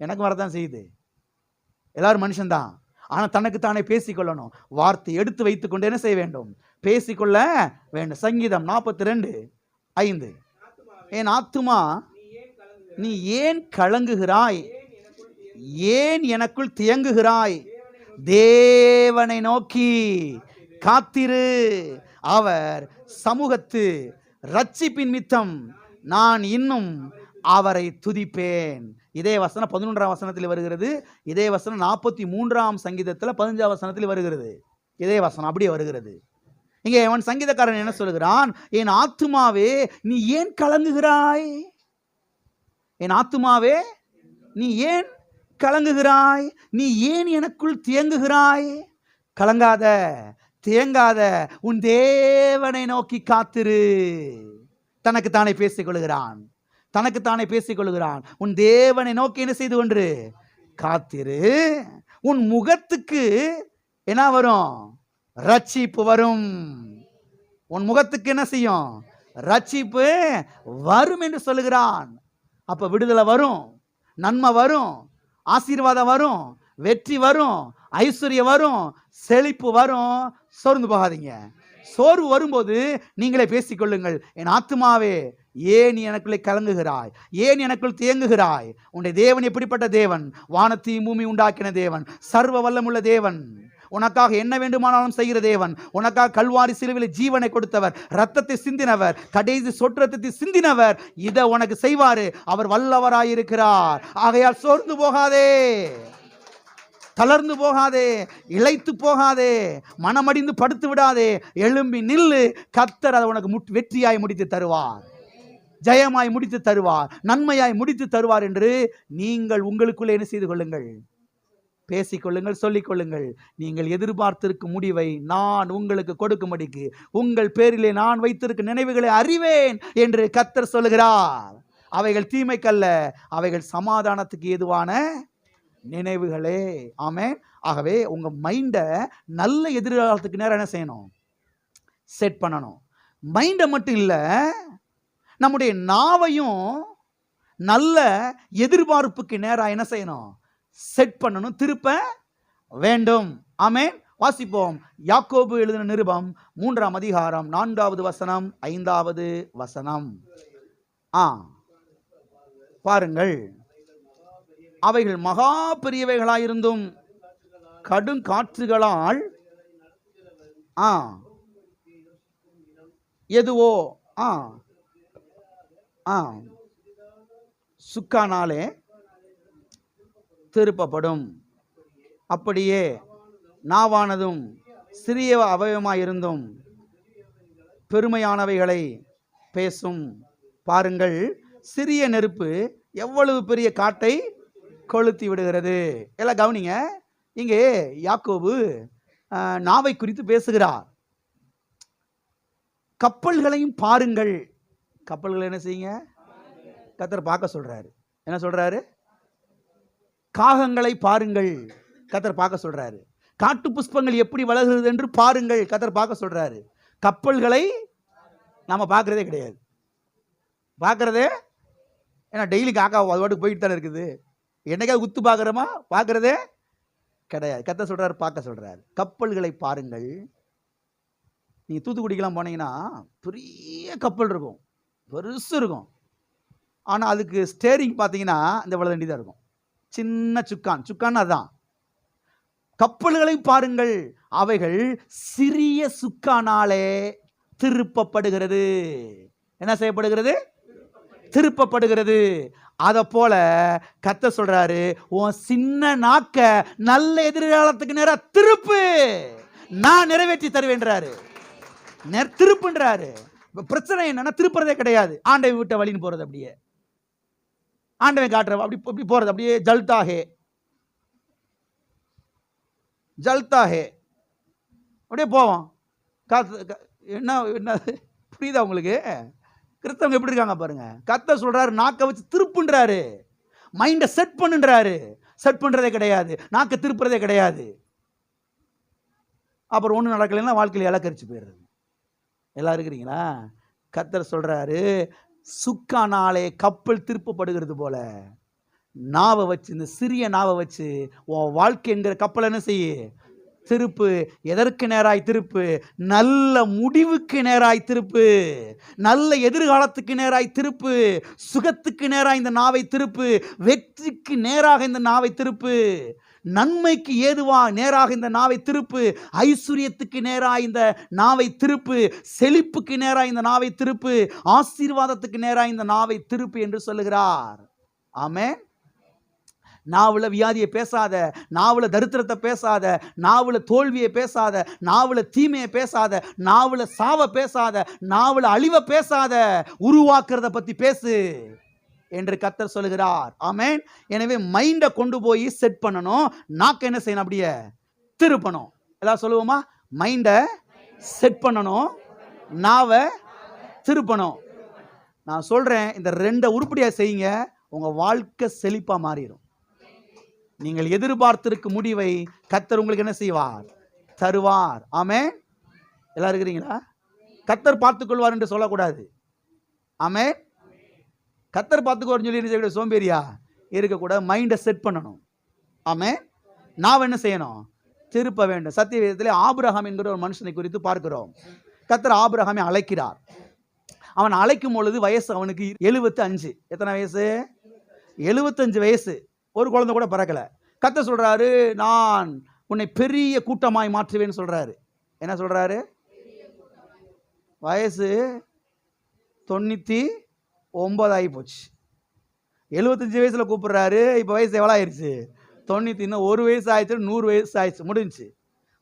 எனக்கு வரத்தான் செய்யுது. எல்லாரும் மனுஷன்தான். ஆனா தனக்குத்தானே பேசிக்கொள்ளணும். வார்த்தை எடுத்து வைத்துக் கொண்டு என்ன செய்ய வேண்டும்? பேசிக்கொள்ள வேண்டும். சங்கீதம் 42:5. என் ஆத்துமா நீ ஏன் கலங்குகிறாய்? ஏன் எனக்குள் தியங்குகிறாய்? தேவனை நோக்கி காத்திரு, அவர் சமூகத்து ரட்சிப்பின் மித்தம் நான் இன்னும் அவரை துதிப்பேன். இதே வசனம் 11ஆம் வசனத்தில் வருகிறது. இதே வசனம் 43ஆம் சங்கீதத்தில் 15ஆம் வசனத்தில் வருகிறது. இதே வசனம் அப்படியே வருகிறது. இங்கே அவன் சங்கீதக்காரன் என்ன சொல்கிறான்? என் ஆத்துமாவே நீ ஏன் கலங்குகிறாய்? என் ஆத்துமாவே நீ ஏன் கலங்குகிறாய்? நீ ஏன் எனக்குள் தியங்குகிறாய்? கலங்காத, தியங்காத, உன் தேவனை நோக்கி காத்திரு. தனக்குத்தானே பேசிக் கொள்கிறான், தனக்குத்தானே பேசிக் கொள்கிறான். உன் தேவனை நோக்கி என்ன செய்து கொண்டு காத்திரு. உன் முகத்துக்கு என்ன வரும்? ரட்சிப்பு வரும். உன் முகத்துக்கு என்ன செய்யும்? ரட்சிப்பு வரும் என்று சொல்லுகிறான். அப்ப விடுதலை வரும், நன்மை வரும், ஆசீர்வாதம் வரும், வெற்றி வரும், ஐஸ்வர்யம் வரும், செழிப்பு வரும். சோர்ந்து போகாதீங்க. சோர்வு வரும்போது நீங்களே பேசிக்கொள்ளுங்கள். என் ஆத்துமாவே ஏன் நீ எனக்குள்ளே கலங்குகிறாய்? ஏன் எனக்குள் தியங்குகிறாய்? உன்னுடைய தேவன் எப்படிப்பட்ட தேவன்? வானத்தையும் பூமி உண்டாக்கின தேவன், சர்வ வல்லமுள்ள தேவன், உனக்காக என்ன வேண்டுமானாலும் செய்கிற தேவன், உனக்காக கல்வாரி சிலுவையில் ஜீவனை கொடுத்தவர், ரத்தத்தை சிந்தினவர், கடைசி சொட்டு ரத்தத்தை சிந்தினவர். இதை உனக்கு செய்வாரு. அவர் வல்லவராயிருக்கிறார். ஆகையால் சோர்ந்து போகாதே, தளர்ந்து போகாதே, இளைத்து போகாதே, மனமடிந்து படுத்து விடாதே. எழும்பி நில்லு. கர்த்தர் அதை உனக்கு வெற்றியாய் முடித்து தருவார், ஜெயமாய் முடித்து தருவார், நன்மையாய் முடித்து தருவார் என்று நீங்கள் உங்களுக்குள்ளே என்ன செய்து கொள்ளுங்கள்? பேசிக்கொள்ளுங்கள், சொல்லிக்கொள்ளுங்கள். நீங்கள் எதிர்பார்த்திருக்கும் முடிவை நான் உங்களுக்கு கொடுக்கும்படிக்கு உங்கள் பேரிலே நான் வைத்திருக்கும் நினைவுகளை அறிவேன் என்று கர்த்தர் சொல்லுகிறார். அவைகள் தீமைக்கல்ல, அவைகள் சமாதானத்துக்கு ஏதுவான நினைவுகளே. ஆமென். ஆகவே உங்க மைண்டை நல்ல எதிர்காலத்துக்கு நேரம் என்ன செய்யணும்? செட் பண்ணணும். மைண்டை மட்டும் இல்லை, நம்முடைய நாவையும் நல்ல எதிர்பார்ப்புக்கு நேரம் என்ன செய்யணும்? செட் பண்ணணும், திருப்ப வேண்டும். ஆமென். வாசிப்போம். யாக்கோபு எழுதின நிருபம் 3ஆம் அதிகாரம் 4வது வசனம் 5வது வசனம். பாருங்கள். அவைகள் மகா பெரியவைகளாயிருந்தும் கடும் காற்றுகளால் எதுவோ சுக்கானாலே திருப்பப்படும். அப்படியே நாவானதும் சிறிய அவயமாயிருந்தும் பெருமையானவைகளை பேசும். பாருங்கள், சிறிய நெருப்பு எவ்வளவு பெரிய காட்டை கொளுத்தி விடுகிறது. எல்லாம் கவனிங்க. இங்கே யாக்கோபு நாவை குறித்து பேசுகிறார். கப்பல்களையும் பாருங்கள். கப்பல்களை என்ன செய்யுங்க? கர்த்தர் பார்க்க சொல்றாரு. என்ன சொல்றாரு? காகங்களை பாருங்கள், கர்த்தர் பார்க்க சொல்றாரு. காட்டு புஷ்பங்கள் எப்படி வளர்கிறது என்று பாருங்கள், கர்த்தர் பார்க்க சொல்றாரு. கப்பல்களை நாம பார்க்கறதே கிடையாது. பார்க்கறதே ஏன்னா டெய்லி காக்கா அது வாட்டுக்கு போயிட்டு தானே இருக்குது. என்னைக்காவது உத்து பார்க்குறோமா? பார்க்கறதே கிடையாது. கர்த்தர் சொல்றாரு, பார்க்க சொல்றாரு. கப்பல்களை பாருங்கள். நீங்கள் தூத்துக்குடிக்கெல்லாம் போனீங்கன்னா பெரிய கப்பல் இருக்கும், பெருசு இருக்கும். ஆனால் அதுக்கு ஸ்டேரிங் பார்த்தீங்கன்னா இந்த வளதண்டி தான் இருக்கும். சின்ன சுக்கான் அதுதான். கப்பல்களை பாருங்கள், அவைகள் சிறிய சுக்கானாலே திருப்பப்படுகிறது. என்ன செய்யப்படுகிறது? திருப்பப்படுகிறது. அதை போல கர்த்தர் சொல்றாரு, உன் சின்ன நாக்க நல்ல எதிர்காலத்துக்கு நேரா திருப்பு, நான் நிறைவேற்றி தருவேன்றாரு. திருப்புன்றாரு. பிரச்சனை என்னன்னா திருப்புறதே கிடையாது. ஆண்டவை விட்ட வழின்னு போறது, அப்படியே ஆண்டவை காட்டுற அப்படி போறது, அப்படியே ஜல்தாகே அப்படியே போவோம். என்ன புரியுதா உங்களுக்கு? கிறிஸ்தவங்க எப்படி இருக்காங்க பாருங்க. கர்த்தர் சொல்றாரு, நாக்கை வச்சு திருப்புன்றாரு, மைண்டை செட் பண்ணுன்றாரு. செட் பண்றதே கிடையாது, நாக்கை திருப்புறதே கிடையாது. அப்புறம் ஒன்றும் நடக்கலைன்னா வாழ்க்கையில் இலக்கரிச்சு போயிடுறது. எல்லாம் இருக்கிறீங்களா? கர்த்தர் சொல்றாரு, சுக்கானாலே கப்பல் திருப்பப்படுகிறது போல நாவை வச்சு, இந்த சிறிய நாவை வச்சு உன் வாழ்க்கை என்கிற கப்பல் என்ன செய்ய திருப்பு. எதற்கு நேராய் திருப்பு? நல்ல முடிவுக்கு நேராய் திருப்பு, நல்ல எதிர்காலத்துக்கு நேராய் திருப்பு, சுகத்துக்கு நேராக இந்த நாவை திருப்பு, வெற்றிக்கு நேராக இந்த நாவை திருப்பு, நன்மைக்கு ஏதுவா நேராக இந்த நாவை திருப்பு, ஐஸ்வர்யத்துக்கு நேராக இந்த நாவை திருப்பு, செழிப்புக்கு நேராக இந்த நாவை திருப்பு, ஆசீர்வாதத்துக்கு நேராக இந்த நாவை திருப்பு என்று சொல்லுகிறார். ஆமென். நாவுல வியாதியை பேசாத, நாவுல தரித்திரத்தை பேசாத, நாவுல தோல்வியை பேசாத, நாவுல தீமையை பேசாத, நாவுல சாவ பேசாத, நாவுல அழிவை பேசாத, உருவாக்குறத பத்தி பேசு என்று கர்த்தர் சொல்லுகிறார். ஆமென். எனவே மைண்டை கொண்டு போய் செட் பண்ணணும். நாக்க என்ன செய்யணும்? அப்படியே திருப்பணும். எல்லாம் சொல்லுவோமா? மைண்டை செட் பண்ணணும், நாவை திருப்பணும். நான் சொல்றேன், இந்த ரெண்டை உருப்படியா செய்யுங்க, உங்க வாழ்க்கை செழிப்பா மாறிடும். நீங்கள் எதிர்பார்த்திருக்கும் முடிவை கர்த்தர் உங்களுக்கு என்ன செய்வார்? தருவார். ஆமென். எல்லாம் இருக்கிறீங்களா? கர்த்தர் பார்த்துக்கொள்வார் என்று சொல்லக்கூடாது. ஆமென். கர்த்தர் பார்த்துக்குவார்னு சொல்லி என்ன செய்ய? சோம்பேறியா இருக்கக்கூடாது. மைண்டை செட் பண்ணணும். ஆமென். நான் என்ன செய்யணும்? திருப்ப வேண்டும். சத்திய வேதத்திலே ஆபிரகாம் என்கிற ஒரு மனுஷனை குறித்து பார்க்கிறோம். கர்த்தர் ஆபிரகாமை அழைக்கிறார். அவன் அழைக்கும் பொழுது வயசு அவனுக்கு 75. எத்தனை வயசு? 75 வயசு. ஒரு குழந்தை கூட பிறக்கல. கர்த்தர் சொல்றாரு, நான் உன்னை பெரிய கூட்டமாய் மாற்றுவேன்னு சொல்றாரு. என்ன சொல்றாரு? வயசு 99 ஆகி போச்சு. 75 வயசுல கூப்பிடுறாரு. இப்போ வயசு எவ்வளோ ஆயிடுச்சு? 90. இன்னும் 1 வயசு ஆயிடுச்சு, 100 வயசு ஆயிடுச்சு, முடிஞ்சு.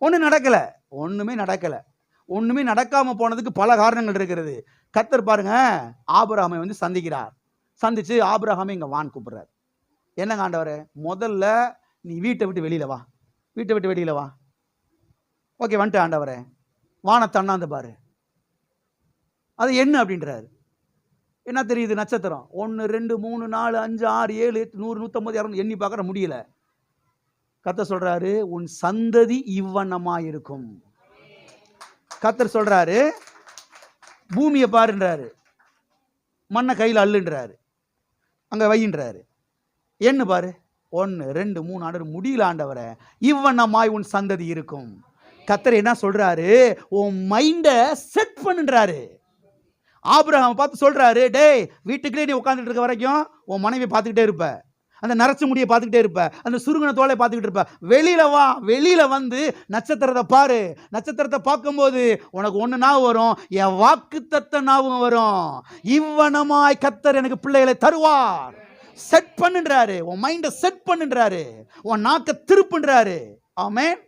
ஒன்றும் நடக்கல. ஒண்ணுமே நடக்கல. ஒண்ணுமே நடக்காம போனதுக்கு பல காரணங்கள் இருக்கிறது. கர்த்தர் பாருங்க, ஆபிரகாமை வந்து சந்திக்கிறார். சந்திச்சு ஆபிரகாமை இங்க வான்னு கூப்பிடுறாரு. என்னங்க ஆண்டவரே, முதல்ல நீ வீட்டை விட்டு வெளியில வா, வீட்டை விட்டு வெளியில வா. ஓகே, வந்துட்டு ஆண்டவரே, வானத்தை அண்ணாந்து பாரு. அது என்ன அப்படின்றாரு. என்ன தெரியுது? நட்சத்திரம் 1 2 3 4 5 6 7 8 100 150 200 எண்ணி பார்க்கற முடியல. கர்த்தர் சொல்றாரு, உன் சந்ததி இவ்வண்ணமா இருக்கும். கர்த்தர் சொல்றாரு, பூமியை பாருன்றாரு, மண்ணை கையில் அள்ளுன்றாரு, அங்க வையின்றாரு. என்ன பாரு, 1 2 3 ஆண்டவர் முடியல ஆண்டவரே, இவ்வண்ணமாய் உன் சந்ததி இருக்கும். கர்த்தர் என்ன சொல்றாரு? உன் மைண்டை செட் பண்ணுன்றாரு. ஆபிரகாம் பார்த்து சொல்றாரு, டேய், வீட்டுக்குள்ளே நீ உட்காந்துட்டு இருக்க வரைக்கும் உன் மனைவி பார்த்துக்கிட்டே இருப்ப, அந்த நரைச்ச முடியை பார்த்துக்கிட்டே இருப்ப, அந்த சுருங்கின தோலை பார்த்துக்கிட்டு இருப்ப. வெளியில வா, வெளியில வந்து நட்சத்திரத்தை பாரு. நட்சத்திரத்தை பார்க்கும்போது உனக்கு ஒன்று ஞாபகம் வரும், என் வாக்குத்தத்த ஞாபகம் வரும். இவ்வனமாய் கர்த்தர் எனக்கு பிள்ளைகளை தருவார். செட் பண்ணுன்றாரு, உன் மைண்டை செட் பண்ணுன்றாரு, உன் நாக்க திருப்புன்றாரு. ஆமென்.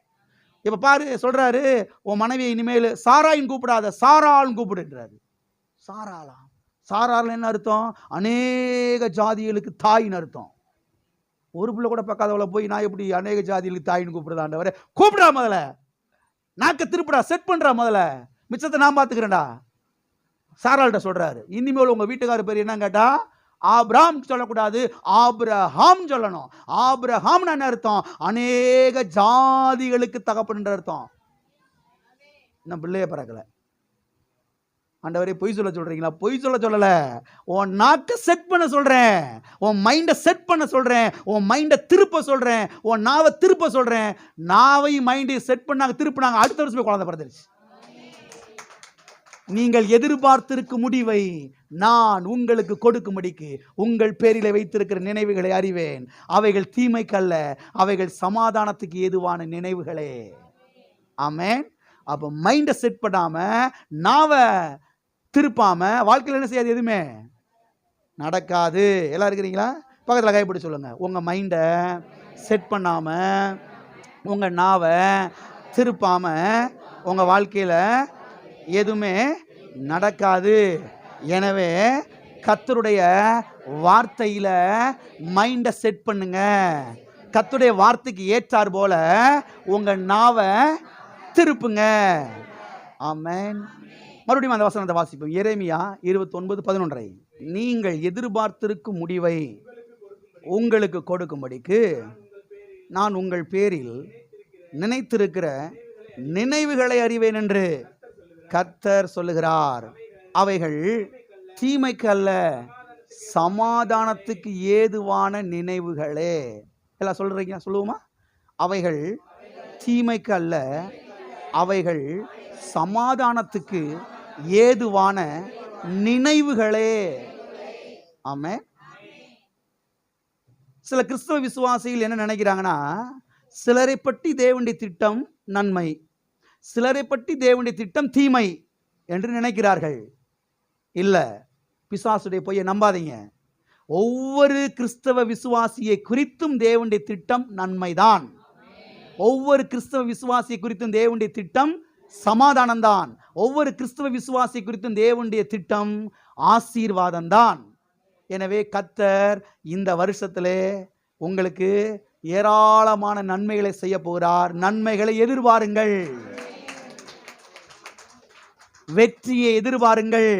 இப்ப பாரு, சொல்றாரு, உன் மனைவியை இனிமேல் சாராயின் கூப்பிடாத, சாராள்னு கூப்பிடுன்றாரு. சாராளா? சாராள் என்ன அர்த்தம்? அநேக ஜாதிகளுக்கு தாயின்னு அர்த்தம். ஒரு பிள்ளை கூட பார்க்காதவளை போய் நான் எப்படி அநேக ஜாதிகளுக்கு தாயின்னு கூப்பிடுதாண்டவரே? கூப்பிடா, முதல்ல நாக்க திருப்பிடா, செட் பண்றா, முதல்ல மிச்சத்தை நான் பார்த்துக்கிறேன்டா. சாராள்கிட்ட சொல்றாரு, இனிமேல் உங்க வீட்டுக்காரர் பேர் என்ன கேட்டா ஆபிரகாம் சொல்லக்கூடாது, ஆபிரகாம் சொல்லணும். ஆபிரகாம் என்ன அர்த்தம்? அநேக ஜாதிகளுக்கு தகப்பன்ற அர்த்தம். இன்னும் பிள்ளைய பிறக்கல. ஆண்டவரே, பொய் சொல்ல சொல்றீங்களா? பொய் சொல்ல சொல்லல, உன் நாக்க செட் பண்ண சொல்றேன், உன் மைண்டை செட் பண்ண சொல்றேன், உன் மைண்டை திருப்ப சொல்றேன், உன் நாவை திருப்ப சொல்றேன். நாவையும் மைண்டையும் செட் பண்ணாங்க, திருப்பினாங்க, அடுத்த வருஷமே குழந்தை பிறந்துருச்சு. நீங்கள் எதிர்பார்த்திருக்கும் முடிவை நான் உங்களுக்கு கொடுக்கும்படிக்கு உங்கள் பேரிலே வைத்திருக்கிற நினைவுகளை அறிவேன். அவைகள் தீமைக்கல்ல, அவைகள் சமாதானத்துக்கு ஏதுவான நினைவுகளே. ஆமென். அப்ப மைண்டை செட் பண்ணாம, நாவை திருப்பாம வாழ்க்கையில் என்ன செய்யாது? எதுவுமே நடக்காது. எல்லாம் இருக்கிறீங்களா? பக்கத்தில் கைப்பிடி சொல்லுங்க, உங்க மைண்டை செட் பண்ணாம, உங்க நாவை திருப்பாம உங்க வாழ்க்கையில எதுவுமே நடக்காது. எனவே கர்த்தருடைய வார்த்தையில மைண்டை செட் பண்ணுங்க. கர்த்தருடைய வார்த்தைக்கு ஏற்றார் போல உங்க நாவை திருப்புங்க. ஆமென். மறுபடியும் அந்த வசனத்தை வாசிப்போம். எரேமியா 29:11. நீங்கள் எதிர்பார்த்திருக்கும் முடிவை உங்களுக்கு கொடுக்கும்படிக்கு நான் உங்கள் பேரில் நினைத்திருக்கிற நினைவுகளை அறிவேன் என்று கர்த்தர் சொல்லுகிறார். அவைகள் தீமைக்கு அல்ல, சமாதானத்துக்கு ஏதுவான நினைவுகளே. எல்லாம் சொல்றீங்க? சொல்லுவோமா? அவைகள் தீமைக்கு அல்ல, அவைகள் சமாதானத்துக்கு ஏதுவான நினைவுகளே. ஆமென். சில கிறிஸ்தவ விசுவாசிகள் என்ன நினைக்கிறாங்கன்னா, சிலரை பற்றி தேவனுடைய திட்டம் நன்மை, சிலரை பற்றி தேவனுடைய திட்டம் தீமை என்று நினைக்கிறார்கள். இல்ல, பிசாசுடைய பொய்யை நம்பாதீங்க. ஒவ்வொரு கிறிஸ்தவ விசுவாசியை குறித்தும் தேவனுடைய திட்டம் நன்மைதான். ஒவ்வொரு கிறிஸ்தவ விசுவாசியை குறித்தும் தேவனுடைய திட்டம் சமாதானம்தான். ஒவ்வொரு கிறிஸ்தவ விசுவாசி குறித்தும் தேவனுடைய திட்டம் ஆசீர்வாதம்தான். எனவே கர்த்தர் இந்த வருஷத்திலே உங்களுக்கு ஏராளமான நன்மைகளை செய்ய போகிறார். நன்மைகளை எதிர்பாருங்கள், வெற்றியை எதிர்பாருங்கள்,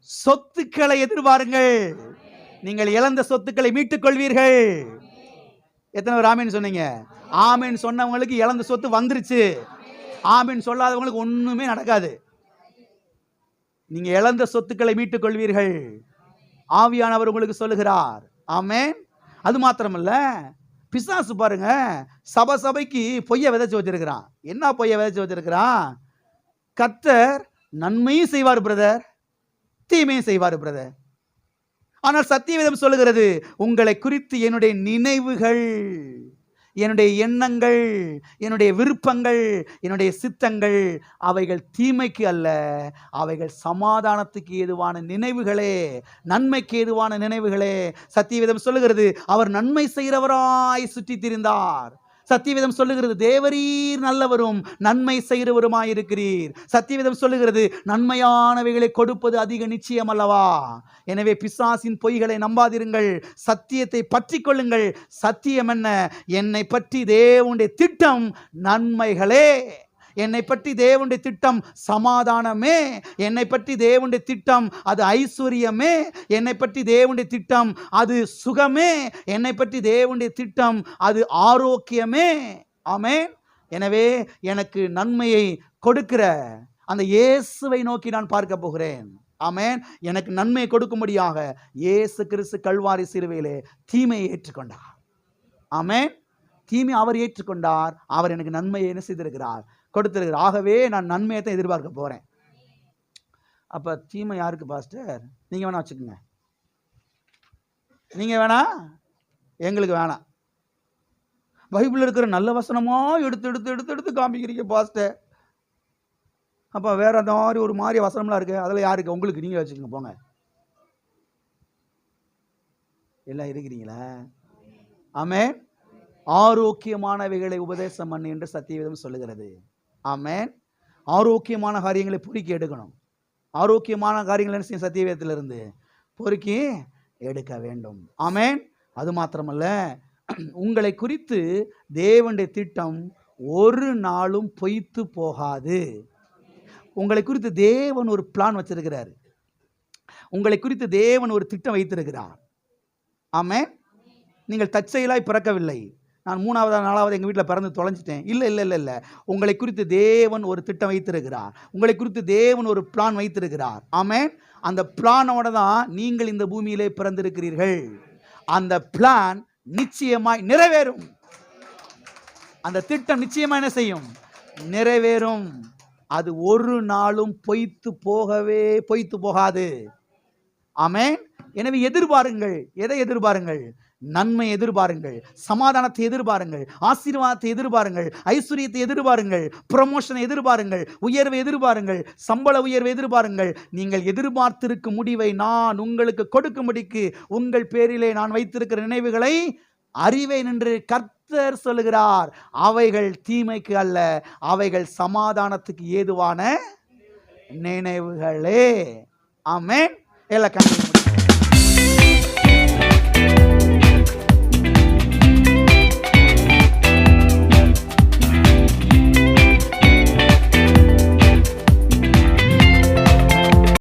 சொத்துக்களை எதிர்பாருங்கள். நீங்கள் இழந்த சொத்துக்களை மீட்டுக் கொள்வீர்கள். எத்தனை பேர் ஆமீன் சொன்னீங்க? ஆமீன் சொன்னவங்களுக்கு இழந்த சொத்து வந்துருச்சு. ஆமீன் சொல்லாதவங்களுக்கு ஒண்ணுமே நடக்காது. நீங்க இழந்த சொத்துக்களை மீட்டுக் கொள்வீர்கள். ஆவியானவர் உங்களுக்கு சொல்லுகிறார். ஆமென். அது மாத்திரமல்ல, பிசாசு பாருங்க, சபைக்கு பொய்ய விதைச்சு வச்சிருக்கிறான். என்ன பொய்ய விதைச்சு வச்சிருக்கிறான்? கர்த்தர் நன்மையும் செய்வார் பிரதர், தீமையும் செய்வார் பிரதர். ஆனால் சத்தியவேதம் சொல்லுகிறது, உங்களை குறித்து என்னுடைய நினைவுகள், என்னுடைய எண்ணங்கள், என்னுடைய விருப்பங்கள், என்னுடைய சித்தங்கள் அவைகள் தீமைக்கு அல்ல, அவைகள் சமாதானத்துக்கு ஏதுவான நினைவுகளே, நன்மைக்கு ஏதுவான நினைவுகளே. சத்தியவேதம் சொல்லுகிறது, அவர் நன்மை செய்கிறவராய் சுற்றி திரிந்தார். சத்தியவேதம் சொல்லுகிறது, தேவரீர் நல்லவரும் நன்மை செய்கிறவருமாயிருக்கிறீர். சத்தியவேதம் சொல்லுகிறது, நன்மையானவைகளை கொடுப்பது அதிக நிச்சயம் அல்லவா? எனவே பிசாசின் பொய்களை நம்பாதிருங்கள், சத்தியத்தை பற்றி கொள்ளுங்கள். சத்தியம் என்ன? என்னை பற்றி தேவனுடைய திட்டம் நன்மைகளே, என்னை பற்றி தேவனுடைய திட்டம் சமாதானமே, என்னை பற்றி தேவனுடைய திட்டம் அது ஐஸ்வர்யமே, என்னை பற்றி தேவனுடைய திட்டம் அது சுகமே, என்னை பற்றி தேவனுடைய திட்டம் அது ஆரோக்கியமே. ஆமென். எனவே எனக்கு நன்மையை கொடுக்கிற அந்த இயேசுவை நோக்கி நான் பார்க்க போகிறேன். ஆமென். எனக்கு நன்மையை கொடுக்கும்படியாக இயேசு கிறிஸ்து கல்வாரி சிலுவையிலே தீமையை ஏற்றுக்கொண்டார். ஆமென். தீமை அவர் ஏற்றுக்கொண்டார். அவர் எனக்கு நன்மையை என்ன செய்திருக்கிறார்? கொடுத்திருக்கிறார். ஆகவே நான் நன்மையை தான் எதிர்பார்க்க போறேன். அப்ப தீமை யாருக்கு பாஸ்டர்? நீங்க வேணா வச்சுக்கோங்க, நீங்க வேணா, எங்களுக்கு வேணாம். பைபிள் இருக்கிற நல்ல வசனமா எடுத்து எடுத்து எடுத்து எடுத்து காமிக்கிறீங்க பாஸ்டர். அப்ப வேற அந்த மாதிரி ஒரு மாதிரி வசனம்லாம் இருக்கு, அதில் யாருக்கு? உங்களுக்கு, நீங்க வச்சுக்கோங்க போங்க. எல்லாம் இருக்கிறீங்களா? ஆமென். ஆரோக்கியமானவைகளை உபதேசம் பண்ணு என்று சத்தியவேதம் சொல்லுகிறது. ஆமென். ஆரோக்கியமான காரியங்களை பொறுக்கி எடுக்கணும். ஆரோக்கியமான காரியங்கள் என்ன செய்யும்? சத்தியவேதத்திலிருந்து பொறுக்கி எடுக்க வேண்டும். ஆமென். அது மாத்திரமல்ல, உங்களை குறித்து தேவனுடைய திட்டம் ஒரு நாளும் பொய்த்து போகாது. உங்களை குறித்து தேவன் ஒரு பிளான் வச்சிருக்கிறார். உங்களை குறித்து தேவன் ஒரு திட்டம் வைத்திருக்கிறார். ஆமென். நீங்கள் தற்செயலாய் பிறக்கவில்லை. நான் 3வது 4வது எங்கள் வீட்டில் பிறந்து தொலைஞ்சிட்டேன். இல்லை இல்லை இல்லை இல்லை, உங்களை குறித்து தேவன் ஒரு திட்டம் வைத்திருக்கிறார். உங்களை குறித்து தேவன் ஒரு பிளான் வைத்திருக்கிறார். ஆமென். அந்த பிளானோட தான் நீங்கள் இந்த பூமியிலே பிறந்திருக்கிறீர்கள். அந்த பிளான் நிச்சயமாய் நிறைவேறும். அந்த திட்டம் நிச்சயமா என்ன செய்யும்? நிறைவேறும். அது ஒரு நாளும் பொய்த்து போகாது. ஆமென். எனவே எதிர்பாருங்கள். எதை எதிர்பாருங்கள்? நன்மை எதிர்பாருங்கள், சமாதானத்தை எதிர்பாருங்கள், ஆசீர்வாதத்தை எதிர்பாருங்கள், ஐஸ்வர்யத்தை எதிர்பாருங்கள், ப்ரமோஷனை எதிர்பாருங்கள், உயர்வை எதிர்பாருங்கள், சம்பள உயர்வை எதிர்பாருங்கள். நீங்கள் எதிர்பார்த்திருக்கும் முடிவை நான் உங்களுக்கு கொடுக்கும்படிக்கு உங்கள் பேரிலே நான் வைத்திருக்கிற நினைவுகளை அறிவேன் என்று கர்த்தர் சொல்லுகிறார். அவைகள் தீமைக்கு அல்ல, அவைகள் சமாதானத்துக்கு ஏதுவான நினைவுகளே. ஆமென். எல்லாம்